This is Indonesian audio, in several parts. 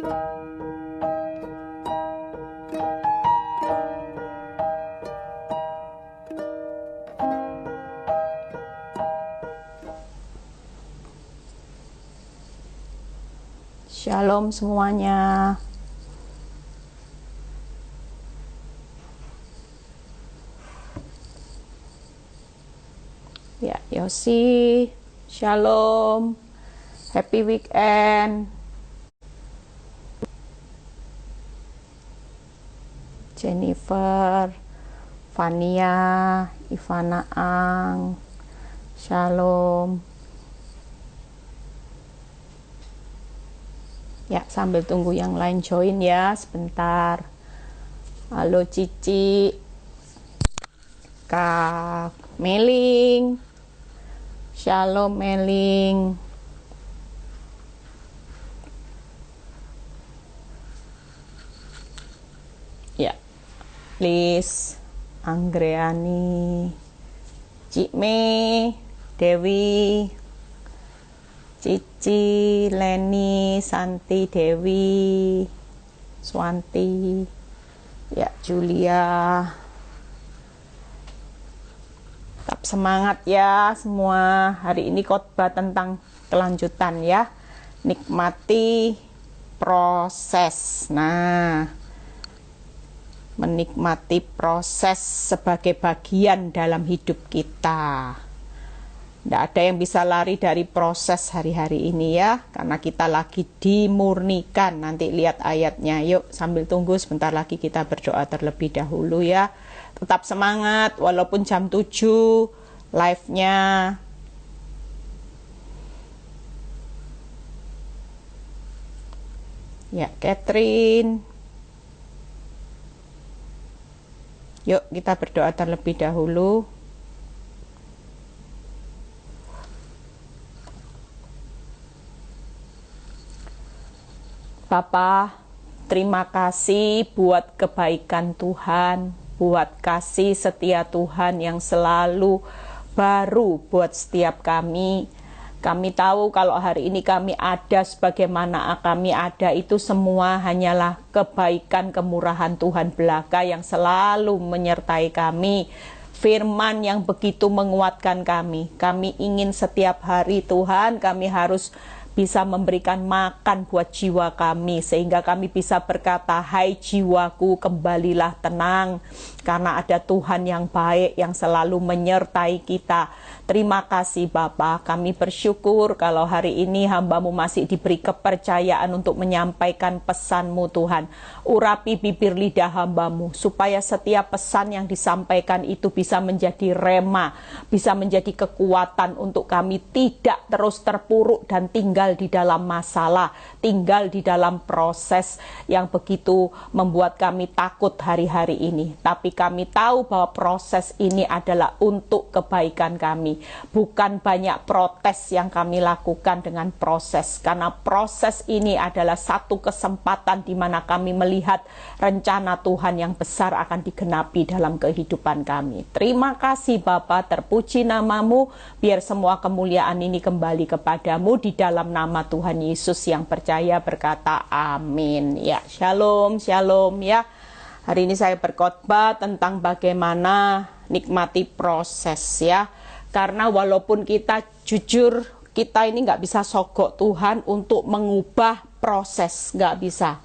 Shalom semuanya. Ya, Yosi, shalom. Happy weekend. Jennifer, Fania, Ivana Ang, shalom. Ya, sambil tunggu yang lain join ya, sebentar. Halo Cici, Kak Meling, shalom Meling. Ya, Liz, Anggreani, Cik Mei, Dewi, Cici, Leni, Santi, Dewi, Swanti, ya Julia. Tetap semangat ya semua. Hari ini khotbah tentang kelanjutan ya. Nikmati proses. Nah, menikmati proses sebagai bagian dalam hidup kita. Tidak ada yang bisa lari dari proses hari-hari ini ya, karena kita lagi dimurnikan. Nanti lihat ayatnya. Yuk sambil tunggu sebentar lagi kita berdoa terlebih dahulu ya. Tetap semangat walaupun jam 7 live-nya. Ya, Catherine. Yuk kita berdoa terlebih dahulu. Bapa, terima kasih buat kebaikan Tuhan, buat kasih setia Tuhan yang selalu baru buat setiap kami. Kami tahu kalau hari ini kami ada sebagaimana kami ada, itu semua hanyalah kebaikan kemurahan Tuhan belaka yang selalu menyertai kami. Firman yang begitu menguatkan kami. Kami ingin setiap hari Tuhan, kami harus bisa memberikan makan buat jiwa kami, sehingga kami bisa berkata, hai jiwaku kembalilah tenang, karena ada Tuhan yang baik yang selalu menyertai kita. Terima kasih Bapa, kami bersyukur kalau hari ini hamba-Mu masih diberi kepercayaan untuk menyampaikan pesan-Mu Tuhan. Urapi bibir lidah hamba-Mu, supaya setiap pesan yang disampaikan itu bisa menjadi rema, bisa menjadi kekuatan untuk kami tidak terus terpuruk dan tinggal di dalam masalah, tinggal di dalam proses yang begitu membuat kami takut hari-hari ini. Tapi kami tahu bahwa proses ini adalah untuk kebaikan kami. Bukan banyak protes yang kami lakukan dengan proses, karena proses ini adalah satu kesempatan di mana kami melihat rencana Tuhan yang besar akan digenapi dalam kehidupan kami. Terima kasih Bapa, terpuji nama-Mu, biar semua kemuliaan ini kembali kepadamu. Di dalam nama Tuhan Yesus yang percaya berkata amin. Ya, shalom, shalom ya. Hari ini saya berkhotbah tentang bagaimana nikmati proses ya. Karena walaupun kita jujur, kita ini nggak bisa sogok Tuhan untuk mengubah proses, nggak bisa.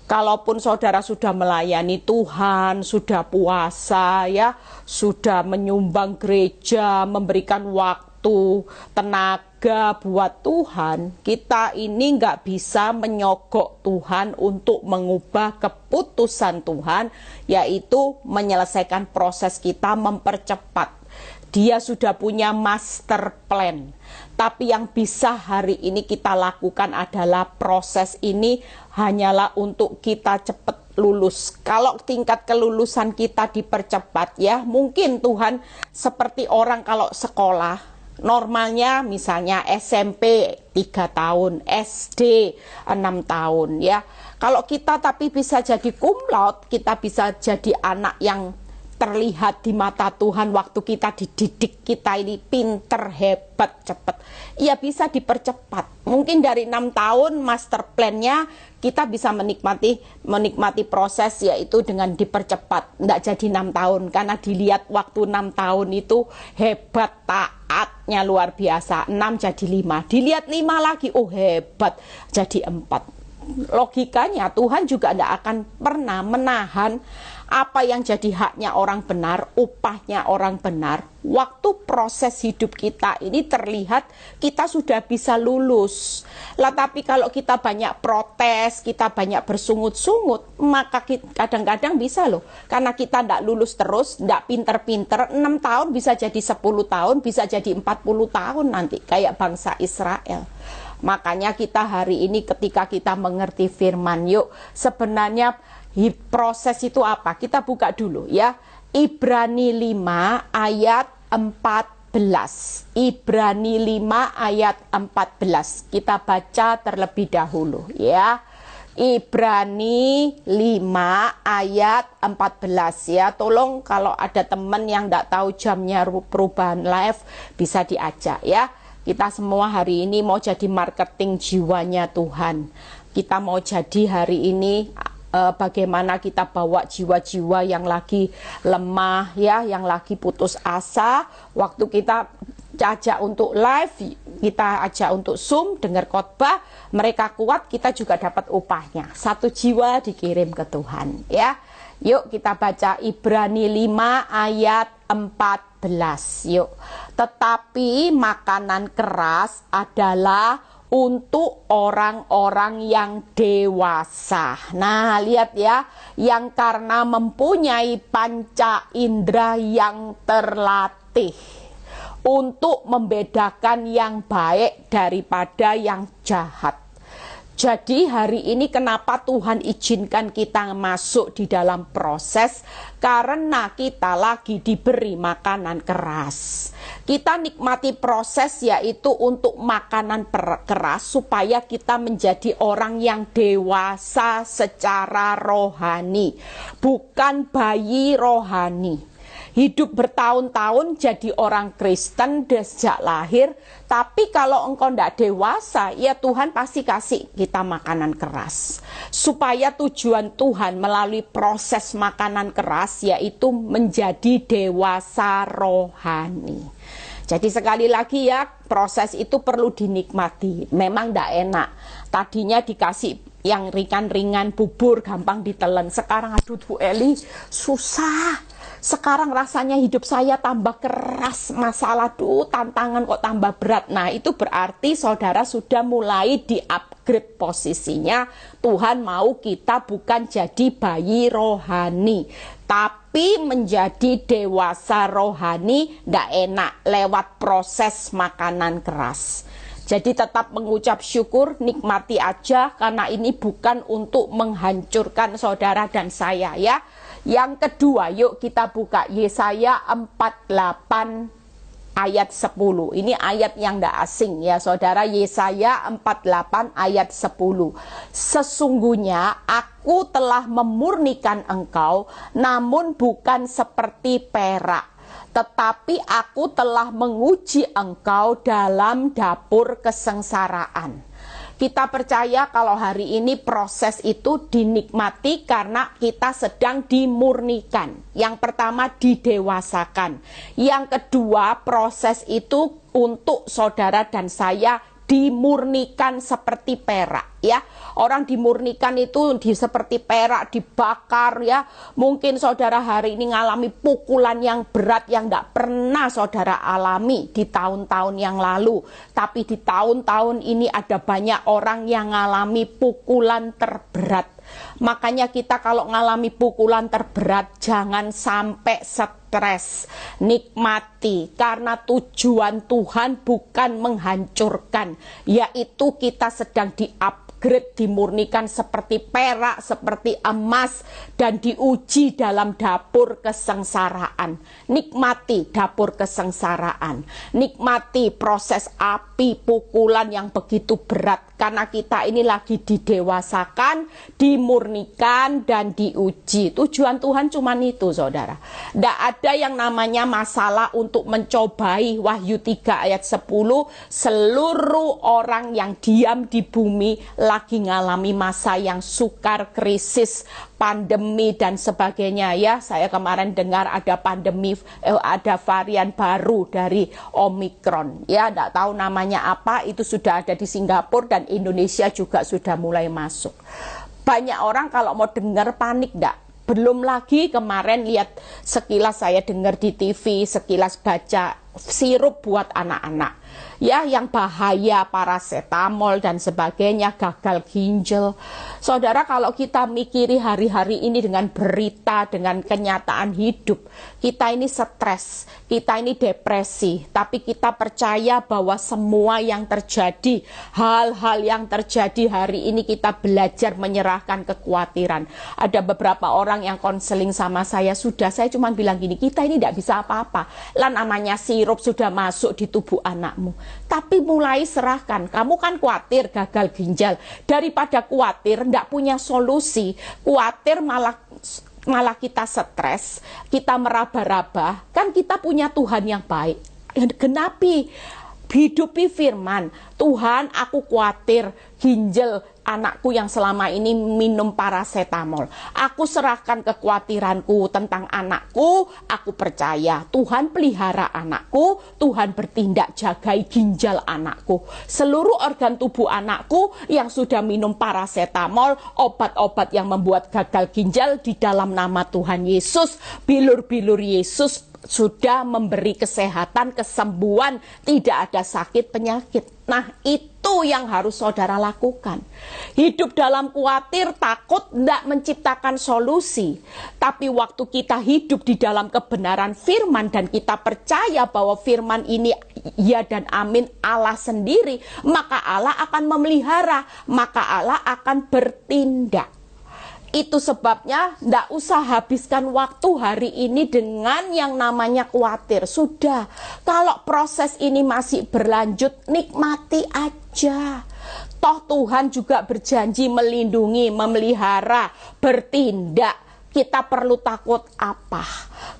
Kalaupun saudara sudah melayani Tuhan, sudah puasa ya, sudah menyumbang gereja, memberikan waktu, tenaga buat Tuhan, kita ini nggak bisa menyogok Tuhan untuk mengubah keputusan Tuhan, yaitu menyelesaikan proses kita, mempercepat. Dia sudah punya master plan. Tapi yang bisa hari ini kita lakukan adalah proses ini hanyalah untuk kita cepat lulus. Kalau tingkat kelulusan kita dipercepat ya, mungkin Tuhan seperti orang kalau sekolah, normalnya misalnya SMP 3 tahun, SD 6 tahun ya. Kalau kita tapi bisa jadi cum laude, kita bisa jadi anak yang terlihat di mata Tuhan waktu kita dididik, kita ini pinter, hebat, cepat. Ya bisa dipercepat. Mungkin dari 6 tahun master plan-nya kita bisa menikmati proses, yaitu dengan dipercepat. Nggak jadi 6 tahun, karena dilihat waktu 6 tahun itu hebat, taatnya luar biasa. 6 jadi 5, dilihat 5 lagi, oh hebat, jadi 4. Logikanya Tuhan juga tidak akan pernah menahan apa yang jadi haknya orang benar, upahnya orang benar. Waktu proses hidup kita ini terlihat kita sudah bisa lulus. Lah tapi kalau kita banyak protes, kita banyak bersungut-sungut, maka kadang-kadang bisa loh. Karena kita tidak lulus terus, tidak pinter-pinter, 6 tahun bisa jadi 10 tahun, bisa jadi 40 tahun nanti, kayak bangsa Israel. Makanya kita hari ini ketika kita mengerti firman, yuk sebenarnya proses itu apa? Kita buka dulu ya. Ibrani 5 ayat 14. Ibrani 5 ayat 14. Kita baca terlebih dahulu ya. Ibrani 5 ayat 14 ya. Tolong kalau ada teman yang tidak tahu jamnya perubahan live bisa diajak ya. Kita semua hari ini mau jadi marketing jiwanya Tuhan. Kita mau jadi hari ini bagaimana kita bawa jiwa-jiwa yang lagi lemah ya, yang lagi putus asa. Waktu kita ajak untuk live, kita ajak untuk Zoom, dengar khotbah, mereka kuat, kita juga dapat upahnya. 1 jiwa dikirim ke Tuhan ya. Yuk kita baca Ibrani 5 ayat 14. Yuk. Tetapi makanan keras adalah untuk orang-orang yang dewasa. Nah, lihat ya, yang karena mempunyai panca indera yang terlatih untuk membedakan yang baik daripada yang jahat. Jadi hari ini kenapa Tuhan izinkan kita masuk di dalam proses? Karena kita lagi diberi makanan keras. Kita nikmati proses yaitu untuk makanan keras supaya kita menjadi orang yang dewasa secara rohani. Bukan bayi rohani. Hidup bertahun-tahun jadi orang Kristen sejak lahir, tapi kalau engkau tidak dewasa, ya Tuhan pasti kasih kita makanan keras. Supaya tujuan Tuhan melalui proses makanan keras yaitu menjadi dewasa rohani. Jadi sekali lagi ya, proses itu perlu dinikmati. Memang tidak enak. Tadinya dikasih yang ringan-ringan, bubur, gampang ditelan. Sekarang aduh Bu Eli, susah. Sekarang rasanya hidup saya tambah keras, masalah tantangan kok tambah berat. Nah itu berarti saudara sudah mulai di-upgrade posisinya. Tuhan mau kita bukan jadi bayi rohani, tapi menjadi dewasa rohani. Nggak enak lewat proses makanan keras. Jadi tetap mengucap syukur, nikmati aja, karena ini bukan untuk menghancurkan saudara dan saya ya. Yang kedua, yuk kita buka Yesaya 48 ayat 10. Ini ayat yang tidak asing ya saudara. Yesaya 48 ayat 10. Sesungguhnya aku telah memurnikan engkau, namun bukan seperti perak. Tetapi aku telah menguji engkau dalam dapur kesengsaraan. Kita percaya kalau hari ini proses itu dinikmati karena kita sedang dimurnikan. Yang pertama didewasakan. Yang kedua proses itu untuk saudara dan saya dimurnikan seperti perak ya. Orang dimurnikan itu seperti perak dibakar ya. Mungkin saudara hari ini ngalami pukulan yang berat yang tidak pernah saudara alami di tahun-tahun yang lalu. Tapi di tahun-tahun ini ada banyak orang yang ngalami pukulan terberat. Makanya kita kalau ngalami pukulan terberat jangan sampai stres, nikmati, karena tujuan Tuhan bukan menghancurkan, yaitu kita sedang di-upgrade di-upgrade, dimurnikan seperti perak, seperti emas, dan diuji dalam dapur kesengsaraan. Nikmati dapur kesengsaraan, nikmati proses api pukulan yang begitu berat, karena kita ini lagi didewasakan, dimurnikan, dan diuji. Tujuan Tuhan cuma itu, saudara. Tidak ada yang namanya masalah untuk mencobai. Wahyu 3 ayat 10, seluruh orang yang diam di bumi lagi ngalami masa yang sukar, krisis, pandemi, dan sebagainya. Ya, saya kemarin dengar ada pandemi, ada varian baru dari Omikron. Ya, tidak tahu namanya apa, itu sudah ada di Singapura dan Indonesia juga sudah mulai masuk. Banyak orang kalau mau dengar panik enggak. Belum lagi kemarin lihat sekilas saya dengar di TV, sekilas baca sirup buat anak-anak. Ya, yang bahaya, paracetamol dan sebagainya, gagal ginjal. Saudara, kalau kita mikiri hari-hari ini dengan berita, dengan kenyataan hidup, kita ini stres, kita ini depresi, tapi kita percaya bahwa semua yang terjadi, hal-hal yang terjadi hari ini, kita belajar menyerahkan kekhawatiran. Ada beberapa orang yang konseling sama saya saya cuma bilang gini, kita ini tidak bisa apa-apa. Lah namanya sirup sudah masuk di tubuh anakmu. Tapi mulai serahkan, kamu kan khawatir gagal ginjal. Daripada khawatir, tidak punya solusi, khawatir malah kita stres, kita meraba-raba. Kan kita punya Tuhan yang baik. Genapi, hidupi firman. Tuhan, aku khawatir ginjal anakku yang selama ini minum paracetamol. Aku serahkan kekhawatiranku tentang anakku. Aku percaya Tuhan pelihara anakku. Tuhan bertindak jagai ginjal anakku. Seluruh organ tubuh anakku yang sudah minum paracetamol, obat-obat yang membuat gagal ginjal, di dalam nama Tuhan Yesus, bilur-bilur Yesus sudah memberi kesehatan, kesembuhan, tidak ada sakit penyakit. Nah, itu yang harus saudara lakukan. Hidup dalam khawatir, takut, tidak menciptakan solusi. Tapi waktu kita hidup di dalam kebenaran firman dan kita percaya bahwa firman ini ya dan amin Allah sendiri, maka Allah akan memelihara, maka Allah akan bertindak. Itu sebabnya tidak usah habiskan waktu hari ini dengan yang namanya khawatir. Sudah, kalau proses ini masih berlanjut, nikmati aja. Toh Tuhan juga berjanji melindungi, memelihara, bertindak. Kita perlu takut apa?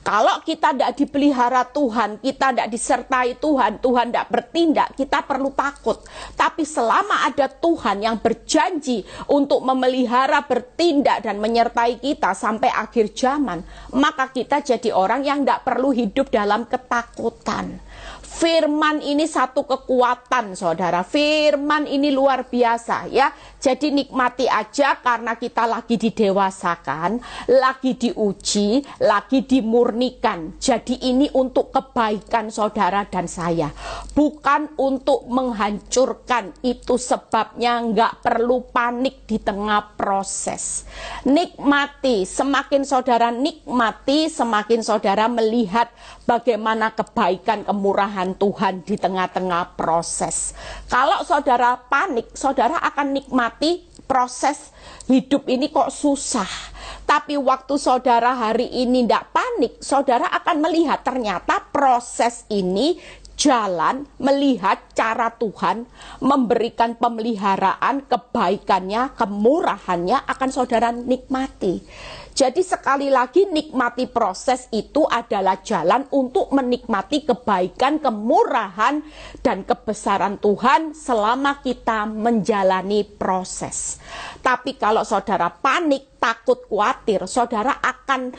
Kalau kita tidak dipelihara Tuhan, kita tidak disertai Tuhan, Tuhan tidak bertindak, kita perlu takut. Tapi selama ada Tuhan yang berjanji untuk memelihara, bertindak, dan menyertai kita sampai akhir zaman, maka kita jadi orang yang tidak perlu hidup dalam ketakutan. Firman ini satu kekuatan, saudara. Firman ini luar biasa, ya. Jadi nikmati aja, karena kita lagi didewasakan, lagi diuji, lagi dimurnikan. Jadi ini untuk kebaikan saudara dan saya, bukan untuk menghancurkan. Itu sebabnya nggak perlu panik di tengah proses. Nikmati, semakin saudara nikmati, semakin saudara melihat bagaimana kebaikan, kemurahan Tuhan di tengah-tengah proses. Kalau saudara panik, saudara akan nikmati proses hidup ini kok susah. Tapi waktu saudara hari ini tidak panik, saudara akan melihat ternyata proses ini jalan, melihat cara Tuhan memberikan pemeliharaan, kebaikannya, kemurahannya akan saudara nikmati. Jadi sekali lagi, nikmati proses itu adalah jalan untuk menikmati kebaikan, kemurahan, dan kebesaran Tuhan selama kita menjalani proses. Tapi kalau saudara panik, takut, khawatir, saudara akan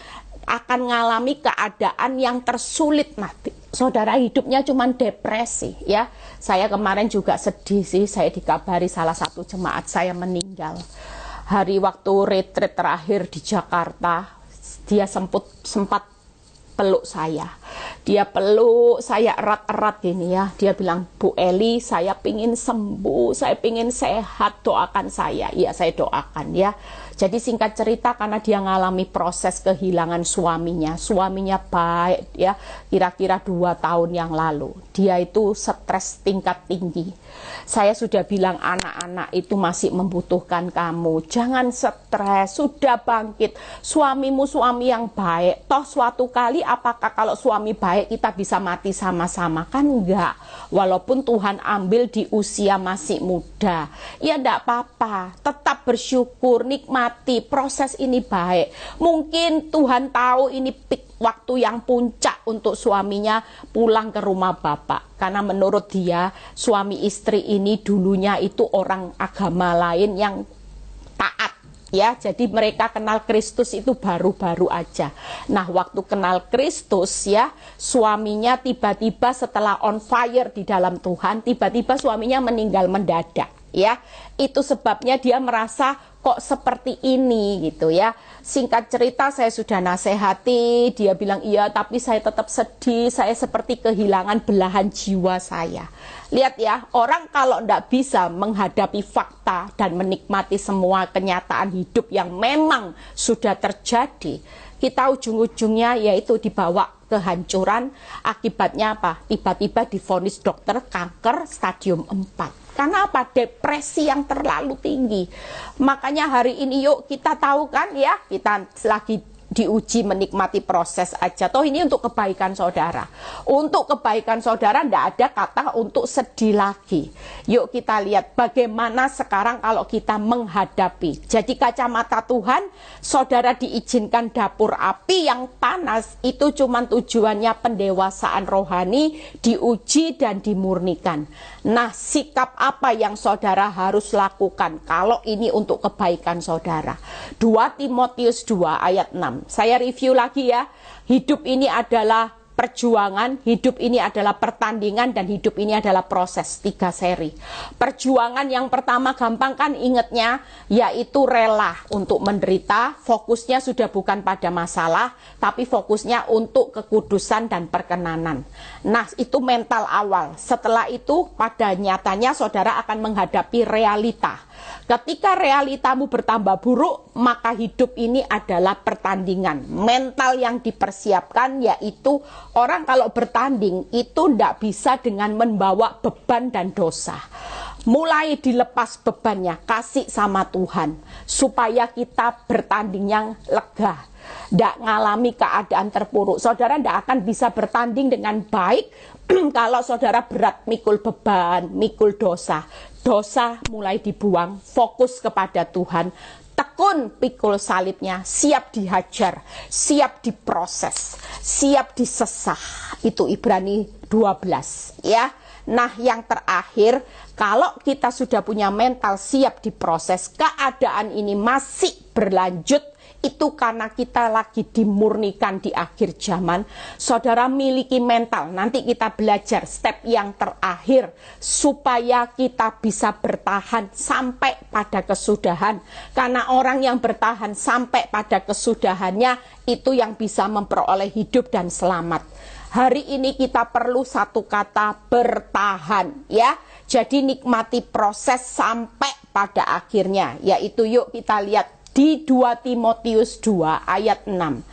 mengalami keadaan yang tersulit nanti. Saudara hidupnya cuma depresi, ya. Saya kemarin juga sedih sih, saya dikabari salah satu jemaat saya meninggal. Hari waktu retreat terakhir di Jakarta, dia sempat peluk saya. Dia peluk saya erat-erat gini ya. Dia bilang, Bu Eli, saya pingin sembuh, saya pingin sehat, doakan saya. Iya, saya doakan ya. Jadi singkat cerita, karena dia ngalami proses kehilangan suaminya. Suaminya baik ya, kira-kira 2 tahun yang lalu. Dia itu stres tingkat tinggi. Saya sudah bilang anak-anak itu masih membutuhkan kamu. Jangan stres, sudah bangkit. Suamimu suami yang baik. Toh suatu kali apakah kalau suami baik kita bisa mati sama-sama? Kan enggak. Walaupun Tuhan ambil di usia masih muda. Ya enggak apa-apa. Tetap bersyukur, nikmati. Proses ini baik. Mungkin Tuhan tahu ini waktu yang puncak untuk suaminya pulang ke rumah bapak. Karena menurut dia, suami istri ini dulunya itu orang agama lain yang taat. Ya, jadi mereka kenal Kristus itu baru-baru aja. Nah, waktu kenal Kristus ya, suaminya tiba-tiba setelah on fire di dalam Tuhan, tiba-tiba suaminya meninggal mendadak. Ya, itu sebabnya dia merasa kok seperti ini gitu ya. Singkat cerita saya sudah nasihati, dia bilang iya tapi saya tetap sedih, saya seperti kehilangan belahan jiwa saya. Lihat ya, orang kalau tidak bisa menghadapi fakta dan menikmati semua kenyataan hidup yang memang sudah terjadi, kita ujung-ujungnya yaitu dibawa kehancuran. Akibatnya apa? Tiba-tiba divonis dokter kanker stadium 4. Karena apa? Depresi yang terlalu tinggi. Makanya hari ini yuk kita tahu kan ya, kita lagi diuji menikmati proses aja. Toh ini untuk kebaikan saudara. Untuk kebaikan saudara tidak ada kata untuk sedih lagi. Yuk kita lihat bagaimana sekarang kalau kita menghadapi. Jadi kacamata Tuhan, saudara diizinkan dapur api yang panas. Itu cuma tujuannya pendewasaan rohani, diuji dan dimurnikan. Nah, sikap apa yang saudara harus lakukan kalau ini untuk kebaikan saudara? 2 Timotius 2 ayat 6. Saya review lagi ya. Hidup ini adalah perjuangan, hidup ini adalah pertandingan, dan hidup ini adalah proses. 3 seri. Perjuangan yang pertama gampang kan ingetnya, yaitu rela untuk menderita. Fokusnya sudah bukan pada masalah, tapi fokusnya untuk kekudusan dan perkenanan. Nah, itu mental awal. Setelah itu pada nyatanya saudara akan menghadapi realita. Ketika realitamu bertambah buruk, maka hidup ini adalah pertandingan. Mental yang dipersiapkan yaitu orang kalau bertanding itu tidak bisa dengan membawa beban dan dosa. Mulai dilepas bebannya, kasih sama Tuhan. Supaya kita bertanding yang lega. Tidak mengalami keadaan terpuruk. Saudara tidak akan bisa bertanding dengan baik kalau saudara berat mikul beban, mikul dosa. Dosa mulai dibuang, fokus kepada Tuhan. Tekun pikul salibnya, siap dihajar, siap diproses, siap disesah. Itu Ibrani 12 ya. Nah, yang terakhir, kalau kita sudah punya mental siap diproses, keadaan ini masih berlanjut, itu karena kita lagi dimurnikan di akhir zaman. Saudara miliki mental, nanti kita belajar step yang terakhir supaya kita bisa bertahan sampai pada kesudahan. Karena orang yang bertahan sampai pada kesudahannya itu yang bisa memperoleh hidup dan selamat. Hari ini kita perlu satu kata, bertahan ya. Jadi nikmati proses sampai pada akhirnya, yaitu yuk kita lihat di 2 Timotius 2 ayat 6.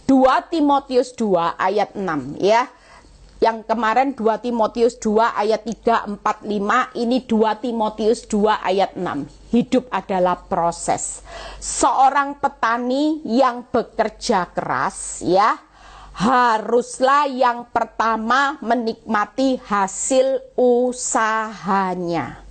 2 Timotius 2 ayat 6 ya. Yang kemarin 2 Timotius 2 ayat 3, 4, 5. Ini 2 Timotius 2 ayat 6. Hidup adalah proses. Seorang petani yang bekerja keras ya, haruslah yang pertama menikmati hasil usahanya.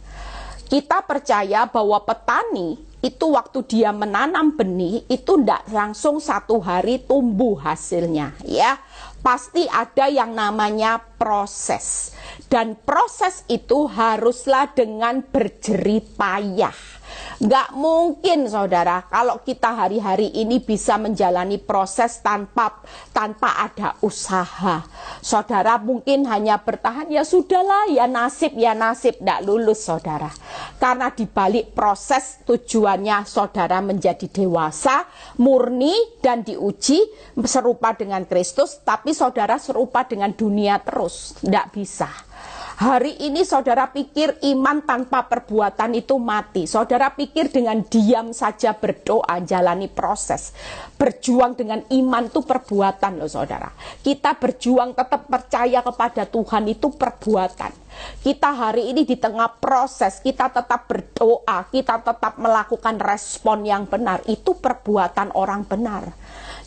Kita percaya bahwa petani itu waktu dia menanam benih itu tidak langsung satu hari tumbuh hasilnya ya. Pasti ada yang namanya proses. Dan proses itu haruslah dengan berjerih payah. Nggak mungkin saudara kalau kita hari-hari ini bisa menjalani proses tanpa ada usaha. Saudara mungkin hanya bertahan, ya sudahlah, ya nasib, nggak lulus saudara. Karena dibalik proses tujuannya saudara menjadi dewasa, murni dan diuji serupa dengan Kristus, tapi saudara serupa dengan dunia terus. Nggak bisa. Hari ini saudara pikir iman tanpa perbuatan itu mati. Saudara pikir dengan diam saja berdoa, jalani proses. Berjuang dengan iman itu perbuatan loh saudara. Kita berjuang tetap percaya kepada Tuhan itu perbuatan. Kita hari ini di tengah proses, kita tetap berdoa, kita tetap melakukan respon yang benar. Itu perbuatan orang benar.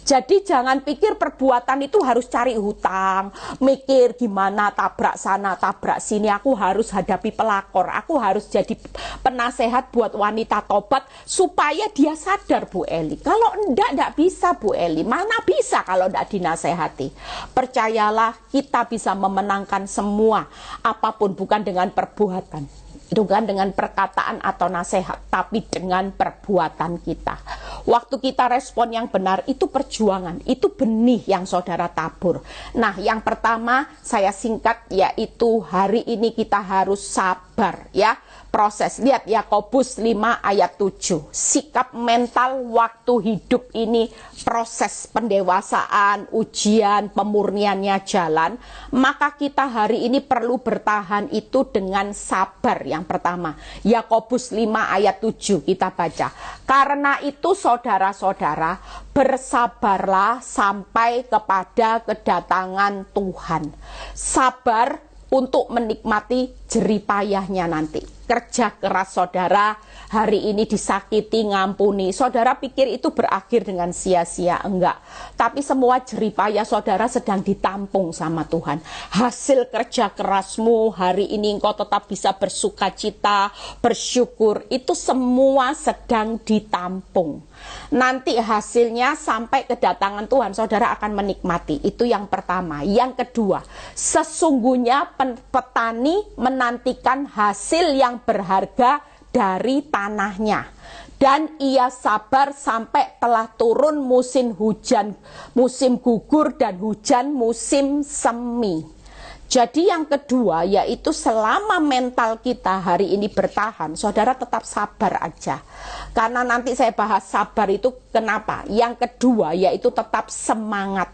Jadi jangan pikir perbuatan itu harus cari hutang, mikir gimana tabrak sana, tabrak sini, aku harus hadapi pelakor, aku harus jadi penasehat buat wanita tobat supaya dia sadar Bu Eli. Kalau enggak bisa Bu Eli, mana bisa kalau enggak dinasehati. Percayalah kita bisa memenangkan semua, apapun bukan dengan perbuatan. Bukan dengan perkataan atau nasihat, tapi dengan perbuatan kita. Waktu kita respon yang benar, itu perjuangan, itu benih yang saudara tabur. Nah, yang pertama saya singkat, yaitu hari ini kita harus sabar ya. Proses, lihat Yakobus 5 ayat 7. Sikap mental waktu hidup ini proses pendewasaan, ujian, pemurniannya jalan. Maka kita hari ini perlu bertahan itu dengan sabar. Yang pertama, Yakobus 5 ayat 7 kita baca. Karena itu saudara-saudara, bersabarlah sampai kepada kedatangan Tuhan. Sabar untuk menikmati jerih payahnya nanti. Kerja keras saudara hari ini disakiti, ngampuni. Saudara pikir itu berakhir dengan sia-sia? Enggak. Tapi semua jerih payah saudara sedang ditampung sama Tuhan. Hasil kerja kerasmu hari ini engkau tetap bisa bersuka cita, bersyukur. Itu semua sedang ditampung. Nanti hasilnya sampai kedatangan Tuhan saudara akan menikmati. Itu yang pertama. Yang kedua, sesungguhnya petani menantikan hasil yang berharga dari tanahnya, dan ia sabar sampai telah turun musim hujan, musim gugur, dan hujan musim semi. Jadi yang kedua yaitu selama mental kita hari ini bertahan, saudara tetap sabar aja. Karena nanti saya bahas sabar itu kenapa. Yang kedua yaitu tetap semangat.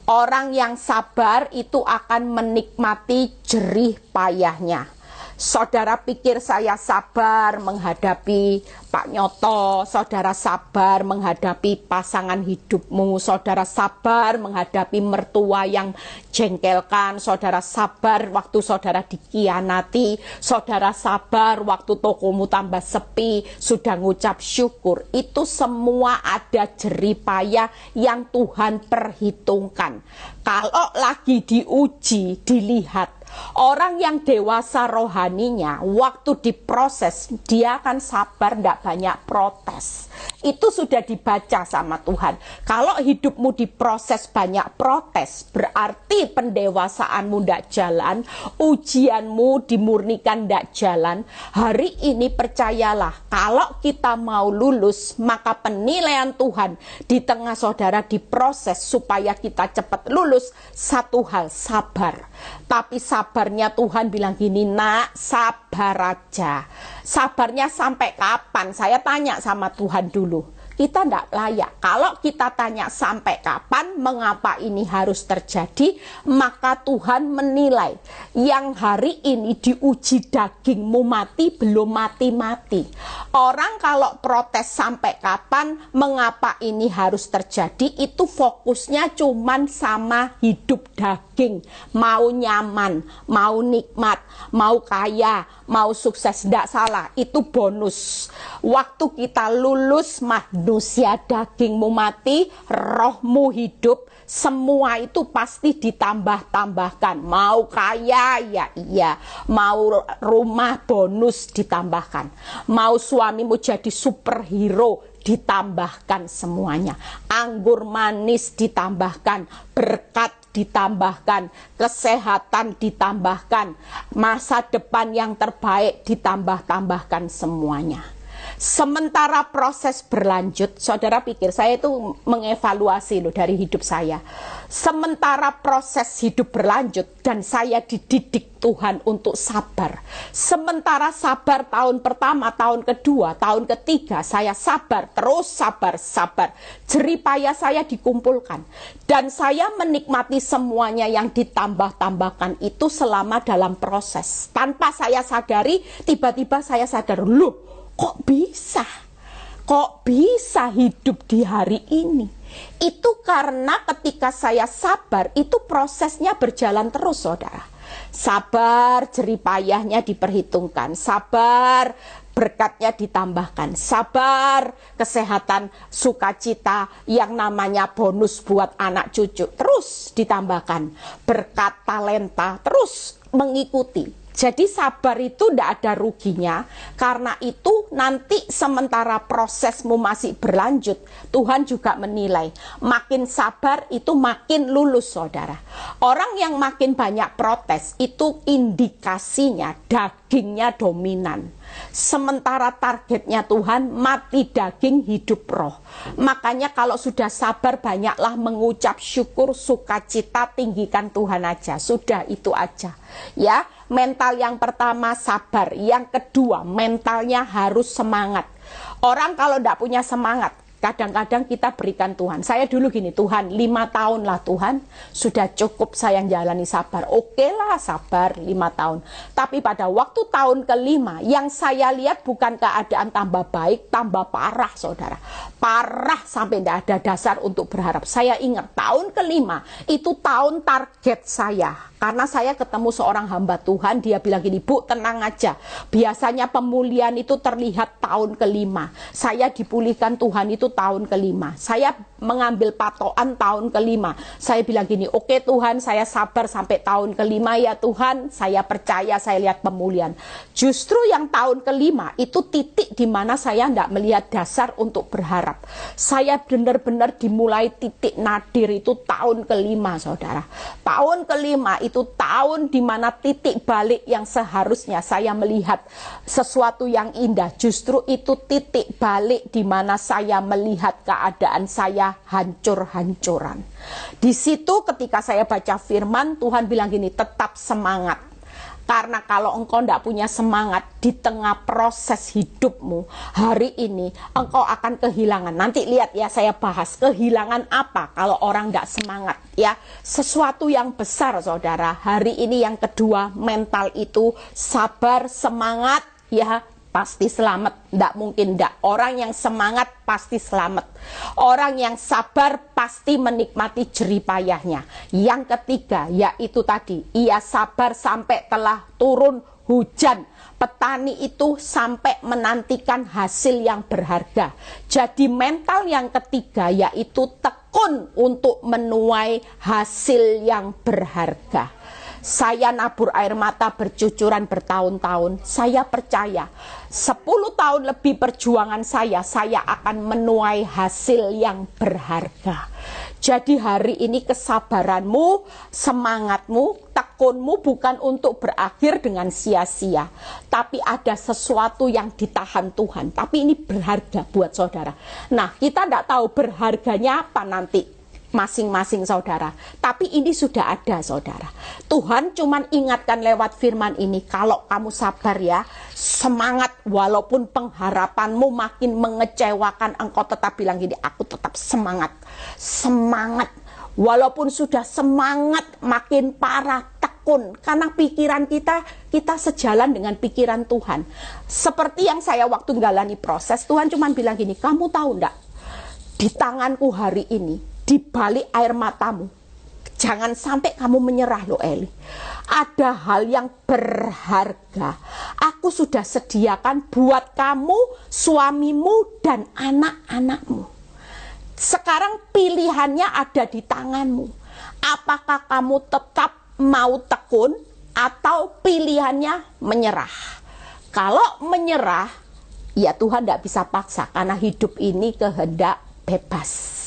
Orang yang sabar itu akan menikmati jerih payahnya. Saudara pikir saya sabar menghadapi Pak Nyoto, saudara sabar menghadapi pasangan hidupmu, saudara sabar menghadapi mertua yang jengkelkan, saudara sabar waktu saudara dikhianati, saudara sabar waktu tokomu tambah sepi, sudah ngucap syukur. Itu semua ada jerih payah yang Tuhan perhitungkan. Kalau lagi diuji, dilihat. Orang yang dewasa rohaninya, waktu diproses, dia akan sabar, tidak banyak protes. Itu sudah dibaca sama Tuhan. Kalau hidupmu diproses banyak protes, berarti pendewasaanmu tidak jalan, ujianmu dimurnikan tidak jalan. Hari ini percayalah, kalau kita mau lulus, maka penilaian Tuhan di tengah saudara diproses supaya kita cepat lulus. Satu hal, sabar. Tapi sabarnya Tuhan bilang gini, nak, sabar aja. Sabarnya sampai kapan? Saya tanya sama Tuhan dulu. Kita tidak layak. Kalau kita tanya sampai kapan, mengapa ini harus terjadi, maka Tuhan menilai yang hari ini diuji dagingmu mati, belum mati-mati. Orang kalau protes sampai kapan, mengapa ini harus terjadi, itu fokusnya cuman sama hidup daging. Mau nyaman, mau nikmat, mau kaya, mau sukses, tidak salah. Itu bonus. Waktu kita lulus, manusia dagingmu mati, rohmu hidup, semua itu pasti ditambah-tambahkan. Mau kaya, ya iya. Mau rumah, bonus ditambahkan. Mau suamimu jadi superhero, ditambahkan semuanya. Anggur manis ditambahkan, berkat ditambahkan, kesehatan ditambahkan, masa depan yang terbaik ditambah-tambahkan semuanya. Sementara proses berlanjut, saudara pikir saya itu mengevaluasi loh dari hidup saya. Sementara proses hidup berlanjut dan saya dididik Tuhan untuk sabar. Sementara sabar tahun pertama, tahun kedua, tahun ketiga, saya sabar, terus sabar. Jerih payah saya dikumpulkan. Dan saya menikmati semuanya yang ditambah-tambahkan itu selama dalam proses. Tanpa saya sadari, tiba-tiba saya sadar, loh, kok bisa hidup di hari ini? Itu karena ketika saya sabar, itu prosesnya berjalan terus, saudara. Sabar, jerih payahnya diperhitungkan. Sabar, berkatnya ditambahkan. Sabar, kesehatan, sukacita yang namanya bonus buat anak cucu terus ditambahkan. Berkat talenta terus mengikuti. Jadi sabar itu tidak ada ruginya. Karena itu nanti sementara prosesmu masih berlanjut, Tuhan juga menilai. Makin sabar itu makin lulus, saudara. Orang yang makin banyak protes itu indikasinya dagingnya dominan. Sementara targetnya Tuhan mati daging, hidup roh. Makanya kalau sudah sabar, banyaklah mengucap syukur, sukacita, tinggikan Tuhan aja. Sudah itu aja. Ya, mental yang pertama sabar, yang kedua mentalnya harus semangat. Orang kalau tidak punya semangat, kadang-kadang kita berikan Tuhan. Saya dulu gini, Tuhan 5 tahun lah Tuhan, sudah cukup saya jalani sabar. Oke lah sabar 5 tahun. Tapi pada waktu tahun ke-5, yang saya lihat bukan keadaan tambah baik, tambah parah, saudara. Parah sampai tidak ada dasar untuk berharap. Saya ingat tahun ke-5 itu tahun target saya. Karena saya ketemu seorang hamba Tuhan, dia bilang gini, Bu tenang aja. Biasanya pemulihan itu terlihat tahun ke-5. Saya dipulihkan Tuhan itu tahun ke-5. Saya mengambil patokan tahun ke-5. Saya bilang gini, oke Tuhan, saya sabar sampai tahun ke-5 ya Tuhan. Saya percaya, saya lihat pemulihan. Justru yang tahun ke-5 itu titik di mana saya tidak melihat dasar untuk berharap. Saya benar-benar dimulai titik nadir itu tahun ke-5, saudara. Tahun ke-5 itu tahun di mana titik balik yang seharusnya saya melihat sesuatu yang indah. Justru itu titik balik di mana saya melihat keadaan saya hancur-hancuran. Di situ ketika saya baca firman, Tuhan bilang gini, tetap semangat. Karena kalau engkau tidak punya semangat di tengah proses hidupmu hari ini, engkau akan kehilangan. Nanti lihat ya, saya bahas kehilangan apa kalau orang tidak semangat ya. Sesuatu yang besar, saudara. Hari ini yang kedua, mental itu sabar, semangat ya. Pasti selamat, tidak mungkin tidak. Orang yang semangat pasti selamat. Orang yang sabar pasti menikmati jerih payahnya. Yang ketiga, yaitu tadi, ia sabar sampai telah turun hujan. Petani itu sampai menantikan hasil yang berharga. Jadi mental yang ketiga yaitu tekun untuk menuai hasil yang berharga. Saya nabur air mata bercucuran bertahun-tahun. Saya percaya 10 tahun lebih perjuangan saya akan menuai hasil yang berharga. Jadi hari ini kesabaranmu, semangatmu, tekunmu bukan untuk berakhir dengan sia-sia. Tapi ada sesuatu yang ditahan Tuhan. Tapi ini berharga buat saudara. Nah, kita tidak tahu berharganya apa nanti masing-masing saudara. Tapi ini sudah ada, saudara. Tuhan cuman ingatkan lewat firman ini, kalau kamu sabar ya, semangat walaupun pengharapanmu makin mengecewakan, engkau tetap bilang gini, aku tetap semangat. Semangat. Walaupun sudah semangat makin parah, tekun. Karena pikiran kita sejalan dengan pikiran Tuhan. Seperti yang saya waktu menjalani proses, Tuhan cuman bilang gini, kamu tahu enggak? Di tanganku hari ini, di balik air matamu, jangan sampai kamu menyerah loh Eli. Ada hal yang berharga. Aku sudah sediakan buat kamu, suamimu, dan anak-anakmu. Sekarang pilihannya ada di tanganmu. Apakah kamu tetap mau tekun atau pilihannya menyerah? Kalau menyerah, ya Tuhan tidak bisa paksa karena hidup ini kehendak bebas.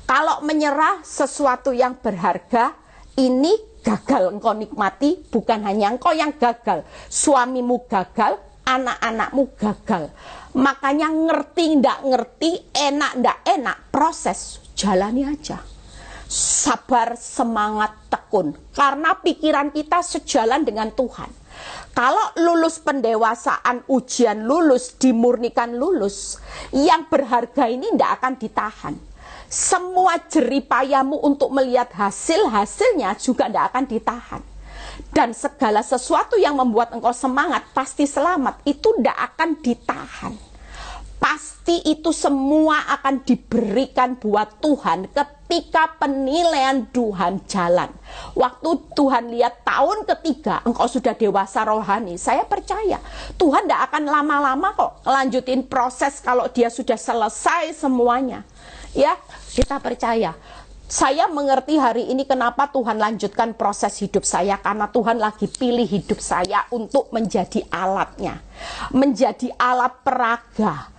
Kalau menyerah sesuatu yang berharga, ini gagal engkau nikmati, bukan hanya engkau yang gagal. Suamimu gagal, anak-anakmu gagal. Makanya ngerti ndak ngerti, enak ndak enak, proses, jalani aja. Sabar, semangat, tekun. Karena pikiran kita sejalan dengan Tuhan. Kalau lulus pendewasaan, ujian lulus, dimurnikan lulus, yang berharga ini ndak akan ditahan. Semua jeripayamu untuk melihat hasilnya juga ndak akan ditahan. Dan segala sesuatu yang membuat engkau semangat, pasti selamat, itu ndak akan ditahan. Pasti itu semua akan diberikan buat Tuhan ketika penilaian Tuhan jalan. Waktu Tuhan lihat tahun ketiga engkau sudah dewasa rohani, saya percaya Tuhan tidak akan lama-lama kok lanjutin proses kalau dia sudah selesai semuanya. Ya, kita percaya. Saya mengerti hari ini kenapa Tuhan lanjutkan proses hidup saya, karena Tuhan lagi pilih hidup saya untuk menjadi alatnya, menjadi alat peraga.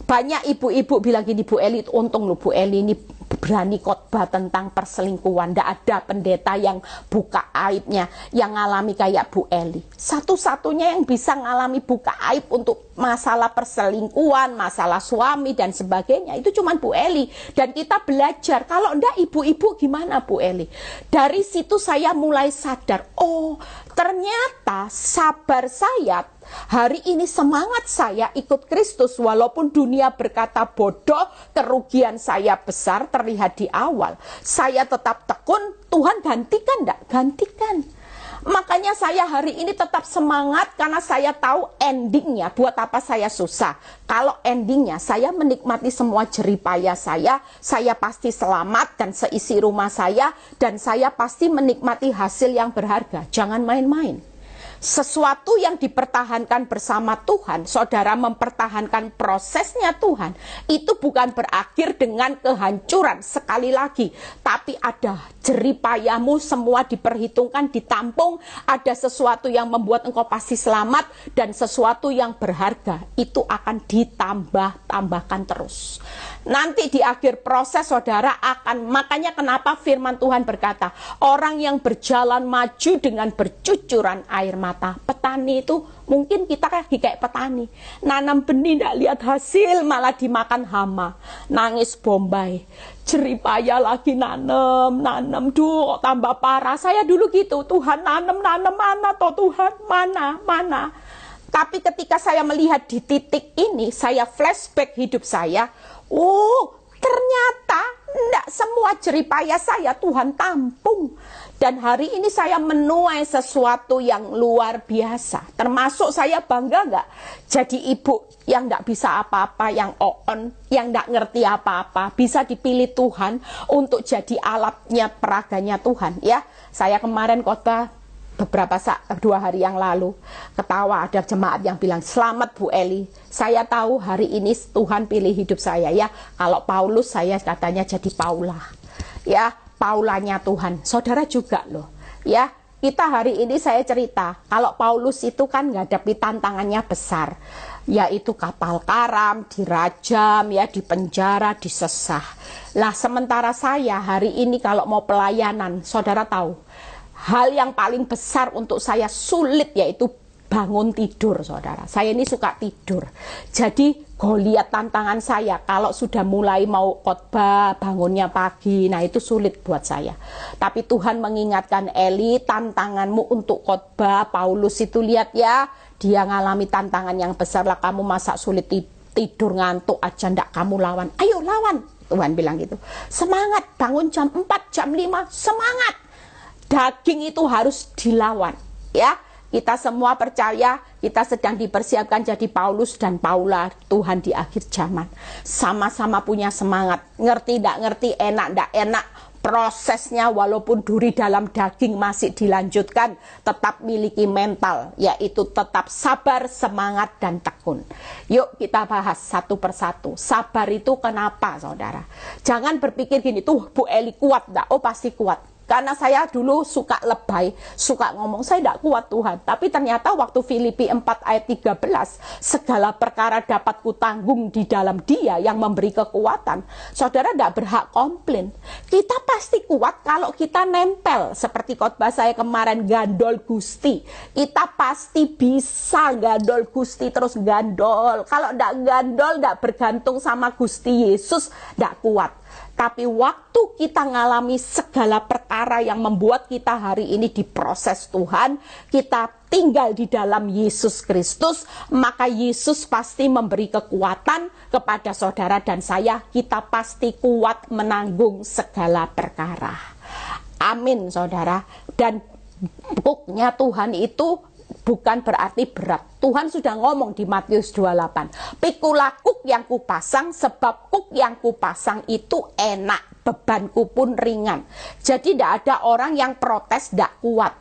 Banyak ibu-ibu bilang gini, Bu Eli, untung loh Bu Eli ini berani khotbah tentang perselingkuhan. Tidak ada pendeta yang buka aibnya, yang ngalami kayak Bu Eli. Satu-satunya yang bisa ngalami buka aib untuk masalah perselingkuhan, masalah suami dan sebagainya, itu cuma Bu Eli. Dan kita belajar, kalau enggak ibu-ibu gimana Bu Eli? Dari situ saya mulai sadar, oh ternyata sabar saya, hari ini semangat saya ikut Kristus, walaupun dunia berkata bodoh, kerugian saya besar terlihat di awal, saya tetap tekun. Tuhan gantikan enggak? Gantikan. Makanya saya hari ini tetap semangat, karena saya tahu endingnya. Buat apa saya susah kalau endingnya saya menikmati semua jeripaya saya pasti selamat dan seisi rumah saya, dan saya pasti menikmati hasil yang berharga. Jangan main-main. Sesuatu yang dipertahankan bersama Tuhan, saudara mempertahankan prosesnya Tuhan, itu bukan berakhir dengan kehancuran sekali lagi, tapi ada jeripayamu semua diperhitungkan, ditampung, ada sesuatu yang membuat engkau pasti selamat, dan sesuatu yang berharga itu akan ditambah-tambahkan terus. Nanti di akhir proses saudara akan, makanya kenapa firman Tuhan berkata, orang yang berjalan maju dengan bercucuran air mata. Petani itu, mungkin kita kayak petani, nanam benih tidak lihat hasil, malah dimakan hama, nangis bombay, jeripaya lagi nanam, duh tambah parah. Saya dulu gitu, Tuhan nanam mana toh Tuhan, mana. Tapi ketika saya melihat di titik ini, saya flashback hidup saya, ternyata tidak semua jeripaya saya Tuhan tampung. Dan hari ini saya menuai sesuatu yang luar biasa. Termasuk saya bangga nggak jadi ibu yang nggak bisa apa-apa, yang on, yang nggak ngerti apa-apa, bisa dipilih Tuhan untuk jadi alatnya, peraganya Tuhan. Ya, saya kemarin khotbah beberapa 2 hari yang lalu, ketawa ada jemaat yang bilang, selamat Bu Eli, saya tahu hari ini Tuhan pilih hidup saya. Ya, kalau Paulus saya katanya jadi Paula. Ya, Paulanya Tuhan. Saudara juga loh. Ya, kita hari ini saya cerita, kalau Paulus itu kan menghadapi tantangannya besar, yaitu kapal karam, dirajam, ya, dipenjara, disesah. Lah sementara saya hari ini kalau mau pelayanan, saudara tahu, hal yang paling besar untuk saya sulit yaitu bangun tidur, saudara. Saya ini suka tidur. Jadi Goliat tantangan saya kalau sudah mulai mau khotbah, bangunnya pagi, nah itu sulit buat saya. Tapi Tuhan mengingatkan, Eli, tantanganmu untuk khotbah, Paulus itu lihat ya, dia ngalami tantangan yang besar lah, kamu masa sulit tidur ngantuk aja, ndak kamu lawan. Ayo lawan, Tuhan bilang gitu. Semangat, bangun jam 4, jam 5, semangat. Daging itu harus dilawan, ya. Kita semua percaya kita sedang dipersiapkan jadi Paulus dan Paula Tuhan di akhir zaman. Sama-sama punya semangat, ngerti tidak ngerti, enak tidak enak, prosesnya walaupun duri dalam daging masih dilanjutkan, tetap miliki mental, yaitu tetap sabar, semangat, dan tekun. Yuk kita bahas satu persatu. Sabar itu kenapa, saudara? Jangan berpikir gini, tuh Bu Eli kuat enggak? Oh pasti kuat. Karena saya dulu suka lebay, suka ngomong, saya tidak kuat Tuhan. Tapi ternyata waktu Filipi 4 ayat 13, segala perkara dapat kutanggung di dalam Dia yang memberi kekuatan. Saudara tidak berhak komplain. Kita pasti kuat kalau kita nempel. Seperti khotbah saya kemarin, gandol Gusti. Kita pasti bisa gandol Gusti, terus gandol. Kalau tidak gandol, tidak bergantung sama Gusti Yesus, tidak kuat. Tapi waktu kita ngalami segala perkara yang membuat kita hari ini diproses Tuhan, kita tinggal di dalam Yesus Kristus, maka Yesus pasti memberi kekuatan kepada saudara dan saya. Kita pasti kuat menanggung segala perkara. Amin, saudara. Dan kuknya Tuhan itu bukan berarti berat. Tuhan sudah ngomong di Matius 28. Pikulah kuk yang kupasang, sebab kuk yang kupasang itu enak, bebanku pun ringan. Jadi tidak ada orang yang protes tidak kuat.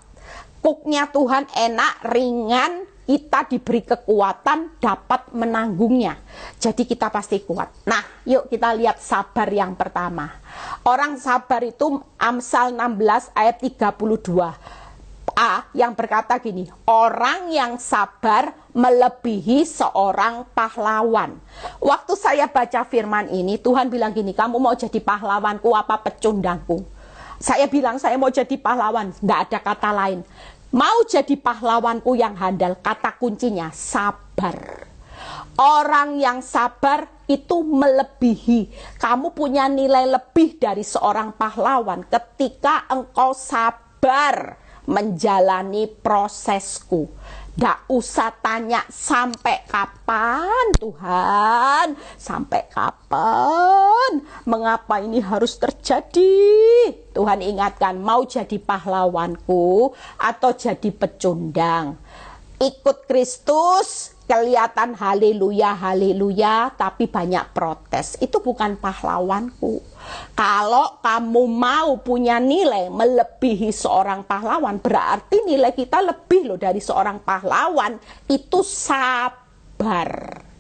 Kuknya Tuhan enak, ringan, kita diberi kekuatan dapat menanggungnya. Jadi kita pasti kuat. Nah, yuk kita lihat sabar yang pertama. Orang sabar itu Amsal 16 ayat 32. Yang berkata gini, orang yang sabar melebihi seorang pahlawan. Waktu saya baca firman ini, Tuhan bilang gini, kamu mau jadi pahlawanku apa pecundangku? Saya bilang saya mau jadi pahlawan, tidak ada kata lain. Mau jadi pahlawanku yang handal, kata kuncinya sabar. Orang yang sabar itu melebihi. Kamu punya nilai lebih dari seorang pahlawan ketika engkau sabar menjalani prosesku. Nggak usah tanya sampai kapan Tuhan, sampai kapan, mengapa ini harus terjadi. Tuhan ingatkan, mau jadi pahlawanku atau jadi pecundang. Ikut Kristus kelihatan haleluya, haleluya, tapi banyak protes. Itu bukan pahlawanku. Kalau kamu mau punya nilai melebihi seorang pahlawan, berarti nilai kita lebih loh dari seorang pahlawan. Itu sabar.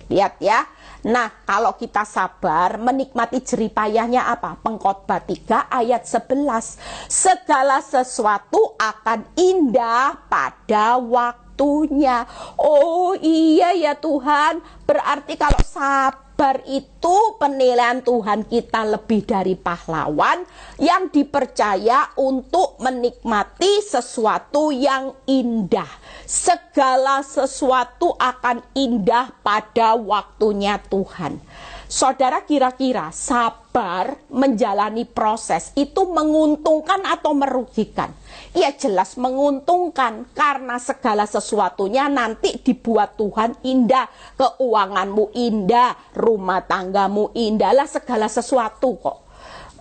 Lihat ya. Nah, kalau kita sabar, menikmati jerih payahnya apa? Pengkhotbah 3 ayat 11. Segala sesuatu akan indah pada waktunya. Oh iya ya Tuhan, berarti kalau sabar itu penilaian Tuhan kita lebih dari pahlawan yang dipercaya untuk menikmati sesuatu yang indah. Segala sesuatu akan indah pada waktunya Tuhan. Saudara, kira-kira sabar menjalani proses itu menguntungkan atau merugikan? Ya jelas menguntungkan, karena segala sesuatunya nanti dibuat Tuhan indah. Keuanganmu indah, rumah tanggamu indah, lah segala sesuatu kok.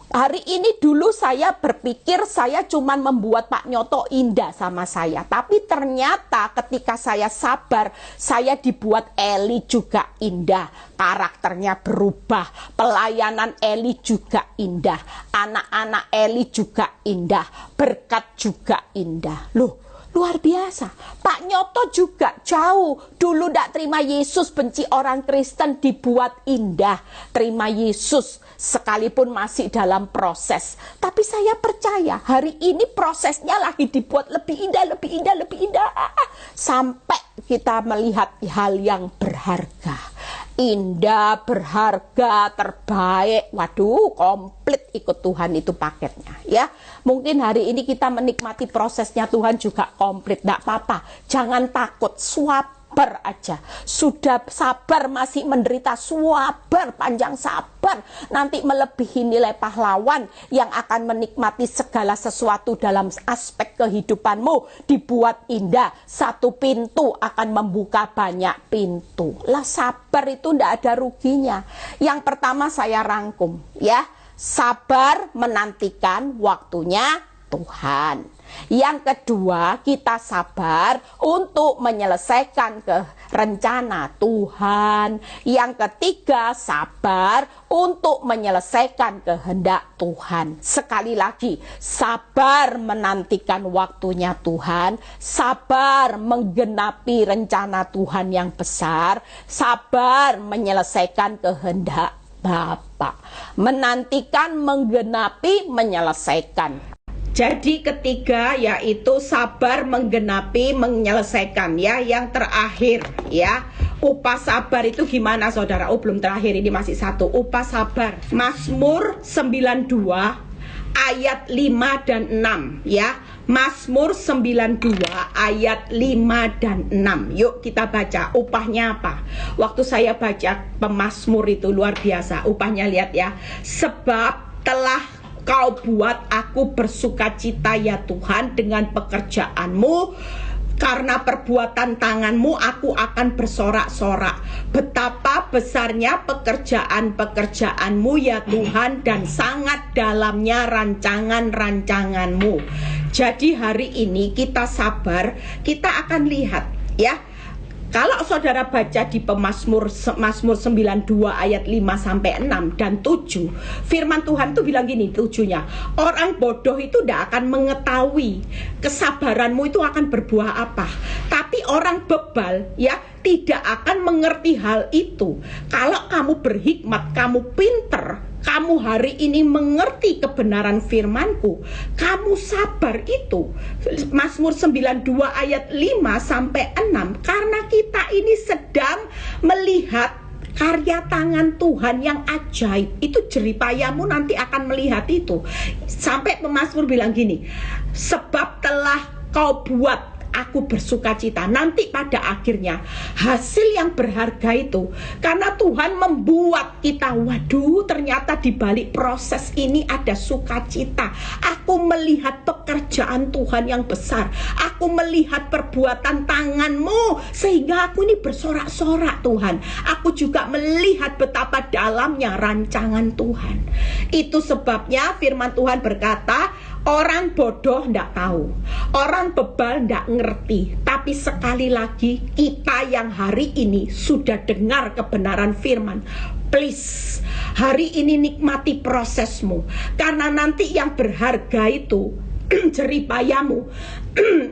Hari ini dulu saya berpikir saya cuma membuat Pak Nyoto indah sama saya. Tapi ternyata ketika saya sabar, saya dibuat Eli juga indah. Karakternya berubah, pelayanan Eli juga indah, anak-anak Eli juga indah, berkat juga indah. Loh, luar biasa. Pak Nyoto juga jauh. Dulu tidak terima Yesus, benci orang Kristen, dibuat indah. Terima Yesus sekalipun masih dalam proses. Tapi saya percaya hari ini prosesnya lagi dibuat lebih indah, lebih indah, lebih indah. Sampai kita melihat hal yang berharga. Indah, berharga, terbaik. Waduh, komplit ikut Tuhan itu paketnya ya. Mungkin hari ini kita menikmati prosesnya Tuhan juga komplit. Tidak apa-apa, jangan takut, sabar aja. Sudah sabar masih menderita, sabar, panjang sabar. Nanti melebihi nilai pahlawan yang akan menikmati segala sesuatu dalam aspek kehidupanmu. Dibuat indah, satu pintu akan membuka banyak pintu. Lah sabar itu tidak ada ruginya. Yang pertama saya rangkum ya, sabar menantikan waktunya Tuhan. Yang kedua, kita sabar untuk menyelesaikan rencana Tuhan. Yang ketiga, sabar untuk menyelesaikan kehendak Tuhan. Sekali lagi, sabar menantikan waktunya Tuhan, sabar menggenapi rencana Tuhan yang besar, sabar menyelesaikan kehendak Bapa. Menantikan, menggenapi, menyelesaikan. Jadi ketiga yaitu sabar menggenapi menyelesaikan ya. Yang terakhir ya, upah sabar itu gimana saudara? Oh belum terakhir, ini masih satu. Upah sabar Mazmur 92 ayat 5 dan 6 ya. Mazmur 92 ayat 5 dan 6. Yuk kita baca upahnya apa. Waktu saya baca pemazmur itu luar biasa upahnya, lihat ya. Sebab telah Kau buat aku bersukacita ya Tuhan dengan pekerjaanmu, karena perbuatan tanganmu aku akan bersorak-sorak. Betapa besarnya pekerjaan-pekerjaanmu ya Tuhan, dan sangat dalamnya rancangan-rancanganmu. Jadi hari ini kita sabar, kita akan lihat ya. Kalau saudara baca di Mazmur 92 ayat 5 sampai 6 dan 7, firman Tuhan tuh bilang gini, 7-nya, orang bodoh itu tidak akan mengetahui kesabaranmu itu akan berbuah apa. Tapi orang bebal ya tidak akan mengerti hal itu. Kalau kamu berhikmat, kamu pinter, kamu hari ini mengerti kebenaran firmanku, kamu sabar itu. Mazmur 92 ayat 5 sampai 6. Karena kita ini sedang melihat karya tangan Tuhan yang ajaib. Itu jeripayamu nanti akan melihat itu. Sampai pemazmur bilang gini, sebab telah Kau buat aku bersukacita. Nanti pada akhirnya hasil yang berharga itu karena Tuhan membuat kita, waduh ternyata di balik proses ini ada sukacita. Aku melihat pekerjaan Tuhan yang besar, aku melihat perbuatan tanganmu sehingga aku ini bersorak-sorak Tuhan. Aku juga melihat betapa dalamnya rancangan Tuhan. Itu sebabnya firman Tuhan berkata, orang bodoh tidak tahu, orang bebal tidak ngerti. Tapi sekali lagi kita yang hari ini sudah dengar kebenaran firman, please hari ini nikmati prosesmu. Karena nanti yang berharga itu jeripayamu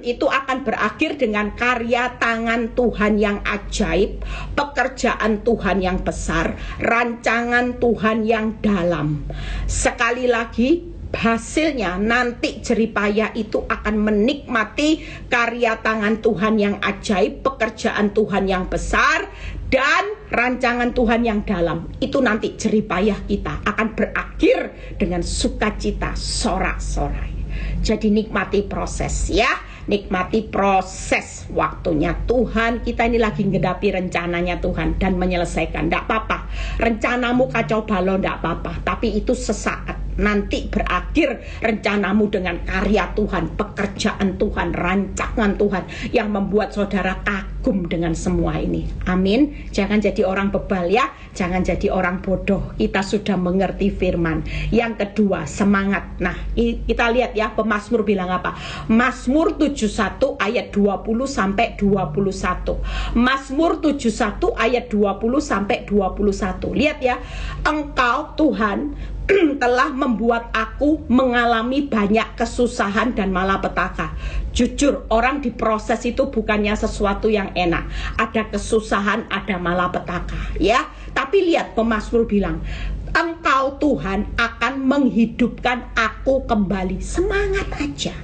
itu akan berakhir dengan karya tangan Tuhan yang ajaib, pekerjaan Tuhan yang besar, rancangan Tuhan yang dalam. Sekali lagi hasilnya nanti jeripaya itu akan menikmati karya tangan Tuhan yang ajaib, pekerjaan Tuhan yang besar, dan rancangan Tuhan yang dalam. Itu nanti jeripaya kita akan berakhir dengan sukacita, sorak-sorai. Jadi nikmati proses ya, nikmati proses waktunya Tuhan. Kita ini lagi ngedapi rencananya Tuhan dan menyelesaikan. Tidak apa-apa, rencanamu kacau balau tidak apa-apa, tapi itu sesaat. Nanti berakhir rencanamu dengan karya Tuhan, pekerjaan Tuhan, rancangan Tuhan yang membuat saudara kagum dengan semua ini. Amin. Jangan jadi orang bebal ya, jangan jadi orang bodoh. Kita sudah mengerti firman. Yang kedua, semangat. Nah, kita lihat ya, pemazmur bilang apa? Mazmur 71 ayat 20 sampai 21. Mazmur 71 ayat 20 sampai 21. Lihat ya, Engkau Tuhan telah membuat aku mengalami banyak kesusahan dan malapetaka. Jujur, orang diproses itu bukannya sesuatu yang enak. Ada kesusahan, ada malapetaka ya. Tapi lihat pemazmur bilang, Engkau Tuhan akan menghidupkan aku kembali. Semangat aja.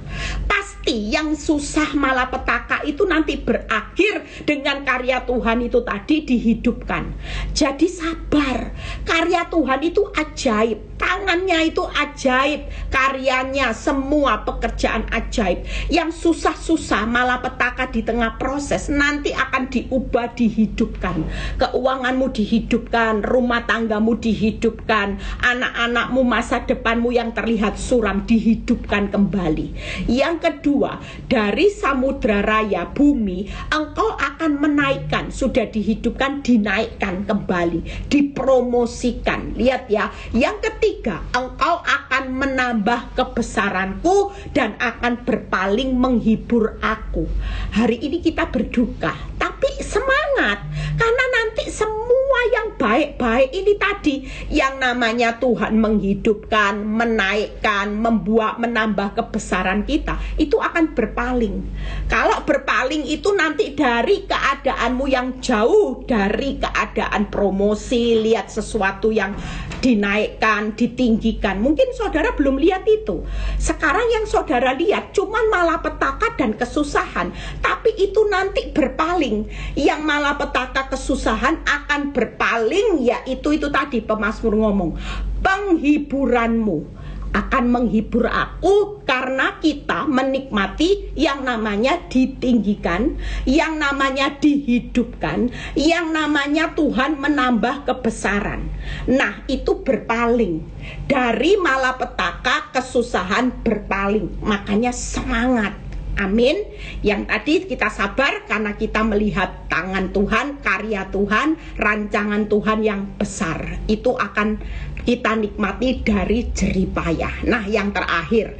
Pasti yang susah malapetaka itu nanti berakhir dengan karya Tuhan itu tadi dihidupkan. Jadi sabar. Karya Tuhan itu ajaib, tangannya itu ajaib, karyanya semua pekerjaan ajaib. Yang susah-susah malapetaka di tengah proses nanti akan diubah, dihidupkan. Keuanganmu dihidupkan, rumah tanggamu dihidupkan, anak-anakmu, masa depanmu yang terlihat suram dihidupkan kembali. Yang kedua, dari samudra raya bumi engkau akan menaikkan, sudah dihidupkan, dinaikkan kembali, dipromosikan. Lihat ya. Yang ketiga, engkau akan menambah kebesaranku dan akan berpaling menghibur aku. Hari ini kita berduka, tapi semangat karena nanti semua yang baik-baik ini tadi, yang namanya Tuhan menghidupkan, menaikkan, menambah kebesaran kita, itu akan berpaling. Kalau berpaling itu nanti dari keadaanmu yang jauh dari keadaan promosi, lihat sesuatu yang dinaikkan, ditinggikan. Mungkin saudara belum lihat itu. Sekarang yang saudara lihat cuman malapetaka dan kesusahan, tapi itu nanti berpaling. Yang malapetaka kesusahan akan berpaling, yaitu itu tadi pemazmur ngomong, penghiburanmu akan menghibur aku, karena kita menikmati yang namanya ditinggikan, yang namanya dihidupkan, yang namanya Tuhan menambah kebesaran. Nah, itu berpaling dari malapetaka, kesusahan, berpaling. Makanya semangat. Amin. Yang tadi kita sabar karena kita melihat tangan Tuhan, karya Tuhan, rancangan Tuhan yang besar. Itu akan kita nikmati dari jerih payah. Nah, yang terakhir,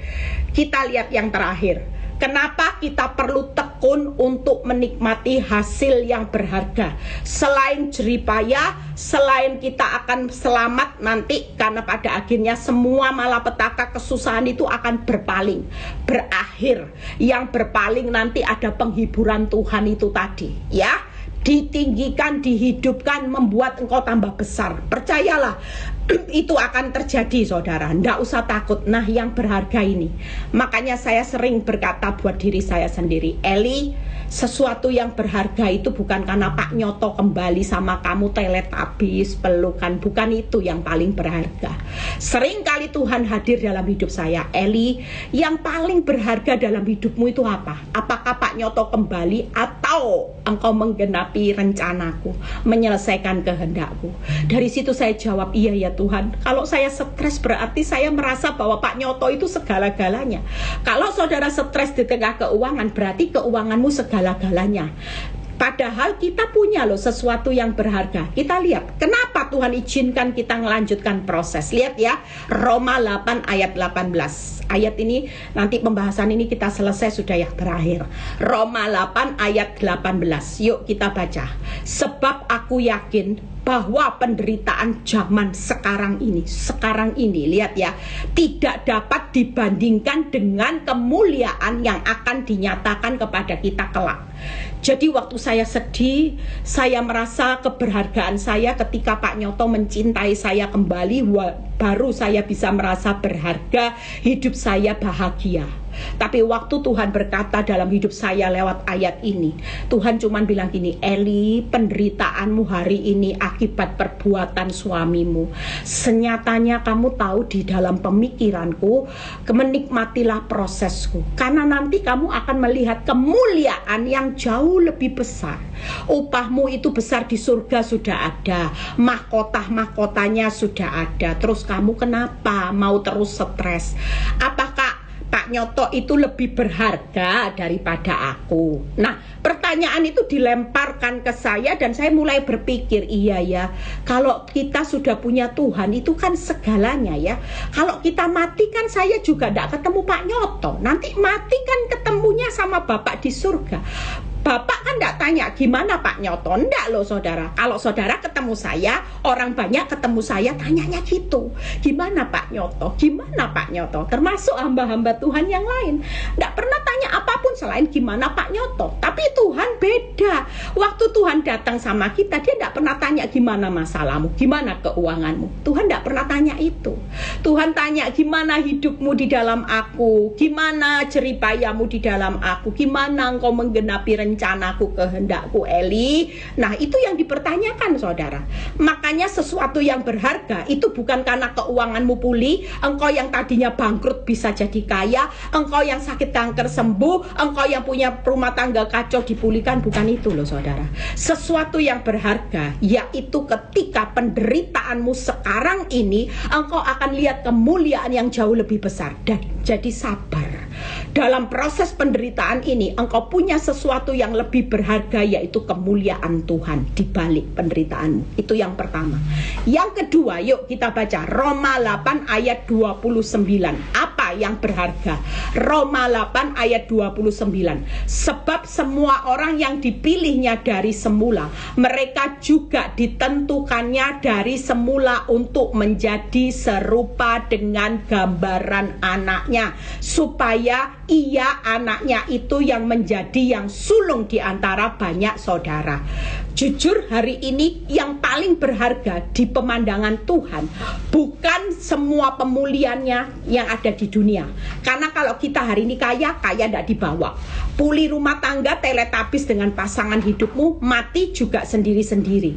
kita lihat yang terakhir. Kenapa kita perlu tekun untuk menikmati hasil yang berharga? Selain jerih payah, selain kita akan selamat nanti, karena pada akhirnya semua malapetaka, kesusahan itu akan berpaling, berakhir. Yang berpaling nanti ada penghiburan Tuhan itu tadi, ya. Ditinggikan, dihidupkan, membuat engkau tambah besar. Percayalah, itu akan terjadi, saudara. Nggak usah takut. Nah, yang berharga ini, makanya saya sering berkata buat diri saya sendiri, Eli, sesuatu yang berharga itu bukan karena Pak Nyoto kembali sama kamu teletabis, pelukan. Bukan itu yang paling berharga. Sering kali Tuhan hadir dalam hidup saya, Eli, yang paling berharga dalam hidupmu itu apa? Apakah Pak Nyoto kembali, atau engkau menggenapi rencanaku, menyelesaikan kehendakku? Dari situ saya jawab, iya ya Tuhan. Kalau saya stres berarti saya merasa bahwa Pak Nyoto itu segala-galanya. Kalau saudara stres di tengah keuangan, berarti keuanganmu segala-galanya. Padahal kita punya loh sesuatu yang berharga. Kita lihat kenapa Tuhan izinkan kita melanjutkan proses. Lihat ya, Roma 8 ayat 18. Ayat ini nanti pembahasan ini kita selesai sudah ya, terakhir. Roma 8 ayat 18. Yuk kita baca. Sebab aku yakin bahwa penderitaan zaman sekarang ini, lihat ya, tidak dapat dibandingkan dengan kemuliaan yang akan dinyatakan kepada kita kelak. Jadi waktu saya sedih, saya merasa keberhargaan saya ketika Pak Nyoto mencintai saya kembali, baru saya bisa merasa berharga, hidup saya bahagia. Tapi waktu Tuhan berkata dalam hidup saya lewat ayat ini, Tuhan cuma bilang gini, Eli, penderitaanmu hari ini akibat perbuatan suamimu. Senyatanya kamu tahu di dalam pemikiranku, menikmatilah prosesku, karena nanti kamu akan melihat kemuliaan yang jauh lebih besar. Upahmu itu besar di surga sudah ada, mahkota-mahkotanya sudah ada. Terus kamu kenapa mau terus stres? Apakah Pak Nyoto itu lebih berharga daripada aku? Nah, pertanyaan itu dilemparkan ke saya dan saya mulai berpikir, iya ya, kalau kita sudah punya Tuhan itu kan segalanya ya. Kalau kita mati kan saya juga tidak ketemu Pak Nyoto. Nanti mati kan ketemunya sama Bapak di surga. Bapak kan tidak tanya gimana Pak Nyoto, enggak loh saudara. Kalau saudara ketemu saya, orang banyak ketemu saya tanyanya gitu, gimana Pak Nyoto, gimana Pak Nyoto. Termasuk hamba-hamba Tuhan yang lain, tidak pernah tanya apapun selain gimana Pak Nyoto. Tapi Tuhan beda. Waktu Tuhan datang sama kita, dia tidak pernah tanya gimana masalahmu, gimana keuanganmu. Tuhan tidak pernah tanya itu. Tuhan tanya gimana hidupmu di dalam aku, gimana jerih payahmu di dalam aku, gimana engkau menggenapi rencanaku, kehendakku, Eli. Nah, itu yang dipertanyakan saudara. Makanya sesuatu yang berharga itu bukan karena keuanganmu pulih, engkau yang tadinya bangkrut bisa jadi kaya, engkau yang sakit kanker sembuh, engkau yang punya rumah tangga kacau dipulihkan, bukan itu loh saudara. Sesuatu yang berharga yaitu ketika penderitaanmu sekarang ini, engkau akan lihat kemuliaan yang jauh lebih besar. Dan jadi sabar. Dalam proses penderitaan ini engkau punya sesuatu yang lebih berharga, yaitu kemuliaan Tuhan di balik penderitaanmu. Itu yang pertama. Yang kedua, yuk kita baca Roma 8 ayat 29. Apa yang berharga. Roma 8 ayat 29. Sebab semua orang yang dipilihnya dari semula, mereka juga ditentukannya dari semula untuk menjadi serupa dengan gambaran anaknya, supaya ia, anaknya itu, yang menjadi yang sulung di antara banyak saudara. Jujur, hari ini yang paling berharga di pemandangan Tuhan bukan semua pemulihannya yang ada di dunia. Karena kalau kita hari ini kaya tidak dibawa. Pulih rumah tangga, teletabis dengan pasangan hidupmu, mati juga sendiri-sendiri.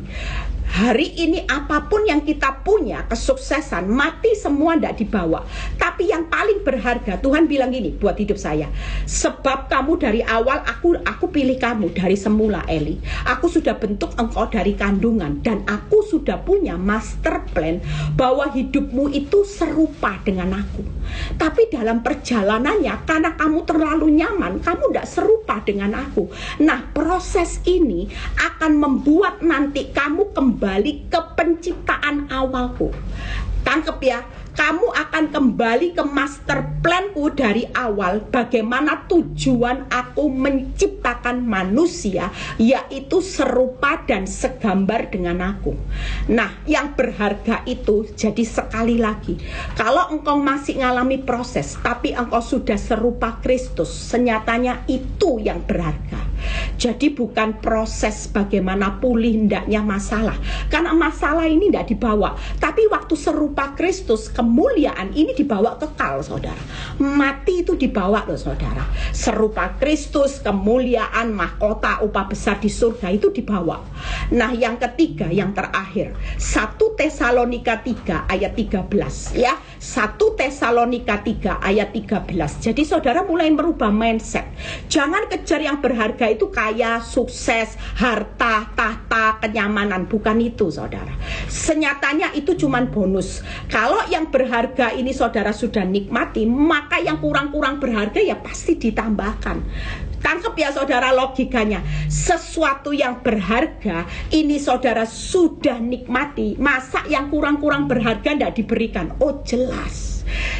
Hari ini apapun yang kita punya, kesuksesan, mati semua tidak dibawa. Tapi yang paling berharga, Tuhan bilang gini buat hidup saya, sebab kamu dari awal, aku pilih kamu dari semula, Eli. Aku sudah bentuk engkau dari kandungan, dan aku sudah punya master plan bahwa hidupmu itu serupa dengan aku. Tapi dalam perjalanannya, karena kamu terlalu nyaman, kamu tidak serupa dengan aku. Nah, proses ini akan membuat nanti kamu kembali ke penciptaan awalku. Tangkep ya, kamu akan kembali ke master planku dari awal, bagaimana tujuan aku menciptakan manusia, yaitu serupa dan segambar dengan aku. Nah, yang berharga itu, jadi sekali lagi, kalau engkau masih ngalami proses, tapi engkau sudah serupa Kristus, senyatanya itu yang berharga. Jadi bukan proses bagaimana pulih hendaknya masalah, karena masalah ini tidak dibawa, tapi waktu serupa Kristus, kemuliaan ini dibawa kekal, saudara. Mati itu dibawa loh, saudara. Serupa Kristus, kemuliaan, mahkota, upah besar di surga itu dibawa. Nah, yang ketiga, yang terakhir, 1 Tesalonika 3 ayat 13 ya. 1 Tesalonika 3 ayat 13. Jadi saudara mulai merubah mindset. Jangan kejar yang berharga itu kaya, sukses, harta, tahta, kenyamanan. Bukan itu, saudara. Senyatanya itu cuman bonus. Kalau yang berharga ini saudara sudah nikmati, maka yang kurang-kurang berharga ya pasti ditambahkan. Tangkep ya saudara logikanya. Sesuatu yang berharga ini saudara sudah nikmati, masa yang kurang-kurang berharga tidak diberikan? Oh jelas.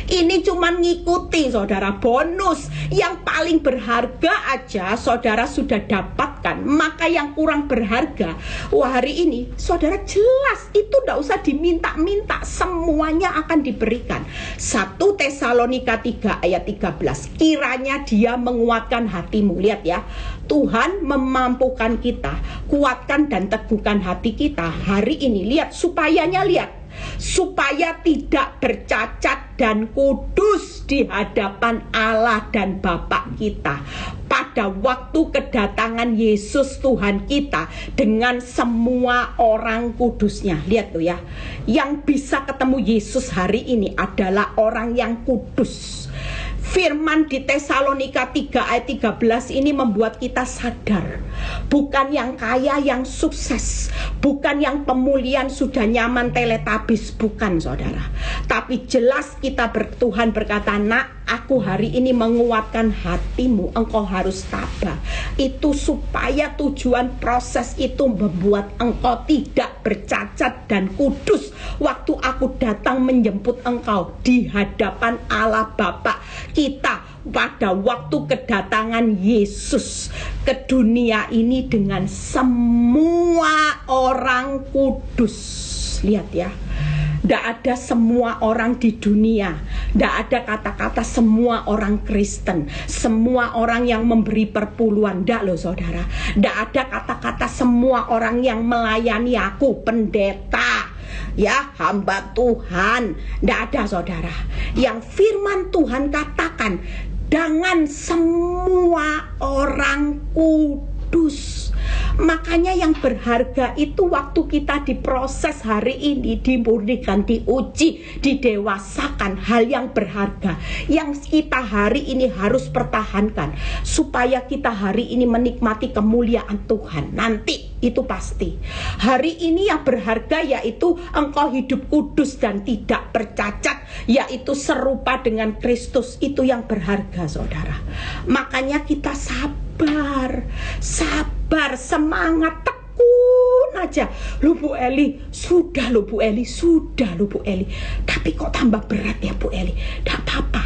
Ini cuma ngikuti saudara, bonus. Yang paling berharga aja saudara sudah dapatkan, maka yang kurang berharga, wah hari ini saudara jelas itu tidak usah diminta-minta, semuanya akan diberikan. 1 Tesalonika 3 ayat 13. Kiranya dia menguatkan hatimu. Lihat ya, Tuhan memampukan kita, kuatkan dan teguhkan hati kita hari ini. Lihat supayanya, lihat, supaya tidak bercacat dan kudus di hadapan Allah dan Bapa kita pada waktu kedatangan Yesus Tuhan kita dengan semua orang kudusnya. Lihat tuh ya, yang bisa ketemu Yesus hari ini adalah orang yang kudus. Firman di Tesalonika 3 ayat 13 ini membuat kita sadar, bukan yang kaya yang sukses, bukan yang pemulihan sudah nyaman teletabis, bukan saudara. Tapi jelas kita Tuhan berkata, nak, aku hari ini menguatkan hatimu, engkau harus tabah. Itu supaya tujuan proses itu membuat engkau tidak bercacat dan kudus waktu aku datang menjemput engkau di hadapan Allah Bapa kita pada waktu kedatangan Yesus ke dunia ini dengan semua orang kudus. Lihat ya, tidak ada semua orang di dunia, tidak ada kata-kata semua orang Kristen, semua orang yang memberi perpuluhan. Tidak loh saudara, tidak ada kata-kata semua orang yang melayani aku, pendeta, ya, hamba Tuhan. Tidak ada saudara. Yang firman Tuhan katakan, dengan semua orang kudus. Makanya yang berharga itu waktu kita diproses hari ini, dimurnikan, diuji, didewasakan, hal yang berharga yang kita hari ini harus pertahankan supaya kita hari ini menikmati kemuliaan Tuhan nanti. Itu pasti. Hari ini yang berharga yaitu engkau hidup kudus dan tidak bercacat, yaitu serupa dengan Kristus. Itu yang berharga saudara. Makanya kita sabar, semangat, tekun aja. Loh Bu Eli, sudah loh Bu Eli, sudah loh Bu Eli. Tapi kok tambah berat ya Bu Eli? Tidak apa-apa.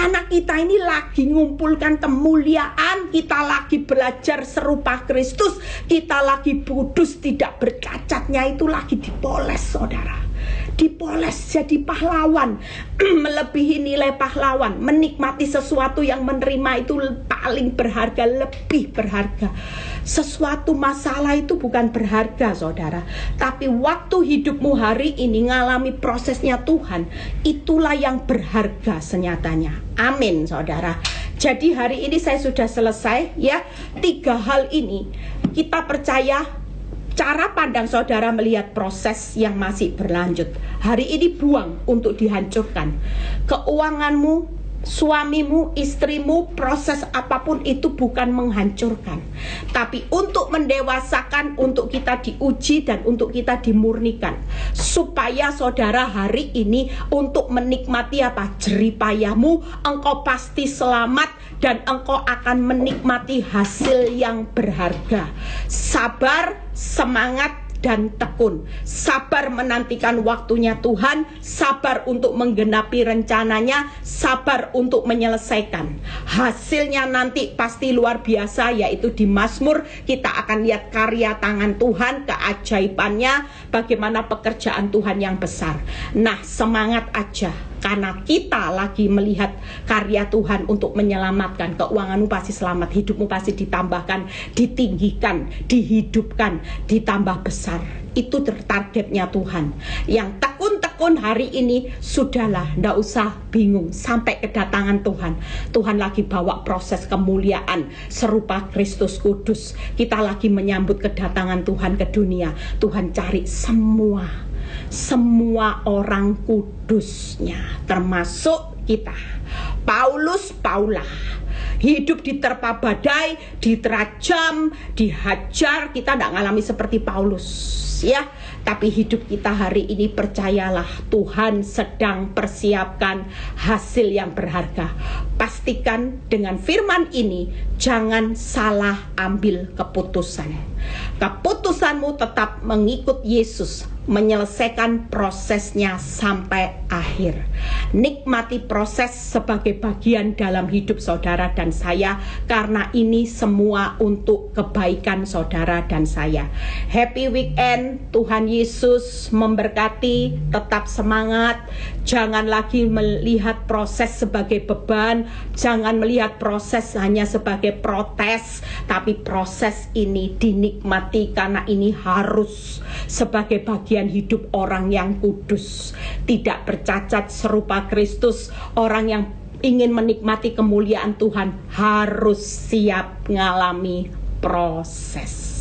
Karena kita ini lagi ngumpulkan kemuliaan, kita lagi belajar serupa Kristus, kita lagi kudus tidak bercacatnya itu lagi dipoles saudara. Dipoles jadi pahlawan, melebihi nilai pahlawan, menikmati sesuatu yang menerima itu paling berharga, lebih berharga. Sesuatu masalah itu bukan berharga saudara, tapi waktu hidupmu hari ini ngalami prosesnya Tuhan, itulah yang berharga senyatanya. Amin saudara. Jadi hari ini saya sudah selesai ya. 3 hal ini kita percaya. Cara pandang saudara melihat proses yang masih berlanjut. Hari ini buang untuk dihancurkan. Keuanganmu, suamimu, istrimu, proses apapun itu bukan menghancurkan, tapi untuk mendewasakan, untuk kita diuji dan untuk kita dimurnikan. Supaya saudara hari ini untuk menikmati apa? Jerih payahmu, engkau pasti selamat dan engkau akan menikmati hasil yang berharga. Sabar, semangat, dan tekun. Sabar menantikan waktunya Tuhan, sabar untuk menggenapi rencananya, sabar untuk menyelesaikan. Hasilnya nanti pasti luar biasa, yaitu di Mazmur kita akan lihat karya tangan Tuhan, keajaibannya, bagaimana pekerjaan Tuhan yang besar. Nah, semangat aja, karena kita lagi melihat karya Tuhan untuk menyelamatkan. Keuanganmu pasti selamat, hidupmu pasti ditambahkan, ditinggikan, dihidupkan, ditambah besar. Itu targetnya Tuhan. Yang tekun-tekun hari ini, sudahlah, ndak usah bingung sampai kedatangan Tuhan. Tuhan lagi bawa proses kemuliaan serupa Kristus kudus. Kita lagi menyambut kedatangan Tuhan ke dunia. Tuhan cari semua orang kudusnya, termasuk kita. Paulus, Paula, hidup diterpa badai, diterajam, dihajar. Kita tidak ngalami seperti Paulus ya, tapi hidup kita hari ini percayalah Tuhan sedang persiapkan hasil yang berharga. Pastikan dengan firman ini jangan salah ambil keputusan. Keputusanmu tetap mengikut Yesus, menyelesaikan prosesnya sampai akhir. Nikmati proses sebagai bagian dalam hidup saudara dan saya, karena ini semua untuk kebaikan saudara dan saya. Happy weekend, Tuhan Yesus memberkati, tetap semangat. Jangan lagi melihat proses sebagai beban, jangan melihat proses hanya sebagai protes, tapi proses ini dinikmati karena ini harus sebagai bagian hidup orang yang kudus, tidak bercacat serupa Kristus. Orang yang ingin menikmati kemuliaan Tuhan harus siap mengalami proses.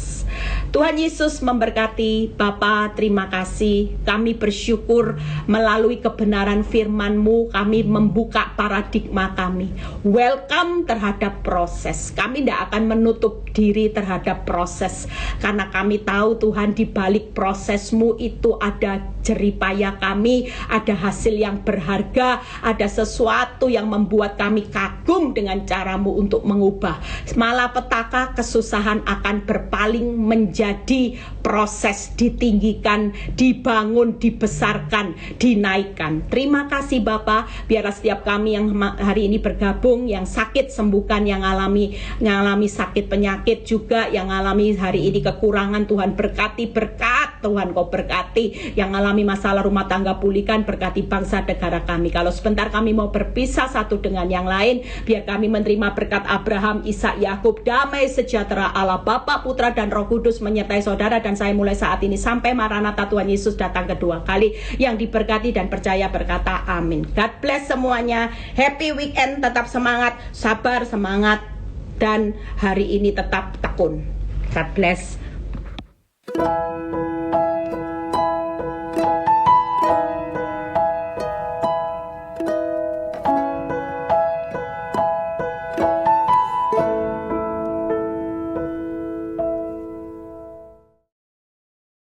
Tuhan Yesus memberkati. Bapa, terima kasih. Kami bersyukur melalui kebenaran firman-Mu, kami membuka paradigma kami. Welcome terhadap proses. Kami tidak akan menutup diri terhadap proses, karena kami tahu Tuhan di balik proses-Mu itu ada jerih payah kami, ada hasil yang berharga, ada sesuatu yang membuat kami kagum dengan cara-Mu untuk mengubah. Malapetaka kesusahan akan berpaling menjadi proses, ditinggikan, dibangun, dibesarkan, dinaikkan. Terima kasih Bapa, biarlah setiap kami yang hari ini bergabung, yang sakit sembuhkan, yang ngalami sakit penyakit juga, yang ngalami hari ini kekurangan, Tuhan berkati, berkat Tuhan Kau berkati, yang ngalami masalah rumah tangga pulihkan, berkati bangsa negara kami. Kalau sebentar kami mau berpisah satu dengan yang lain, biar kami menerima berkat Abraham, Ishak, Yakub, damai sejahtera Allah Bapa, Putra dan Roh Kudus menyertai saudara dan saya mulai saat ini sampai Maranatha Tuhan Yesus datang kedua kali. Yang diberkati dan percaya berkata amin. God bless semuanya. Happy weekend, tetap semangat, sabar, semangat, dan hari ini tetap tekun. God bless.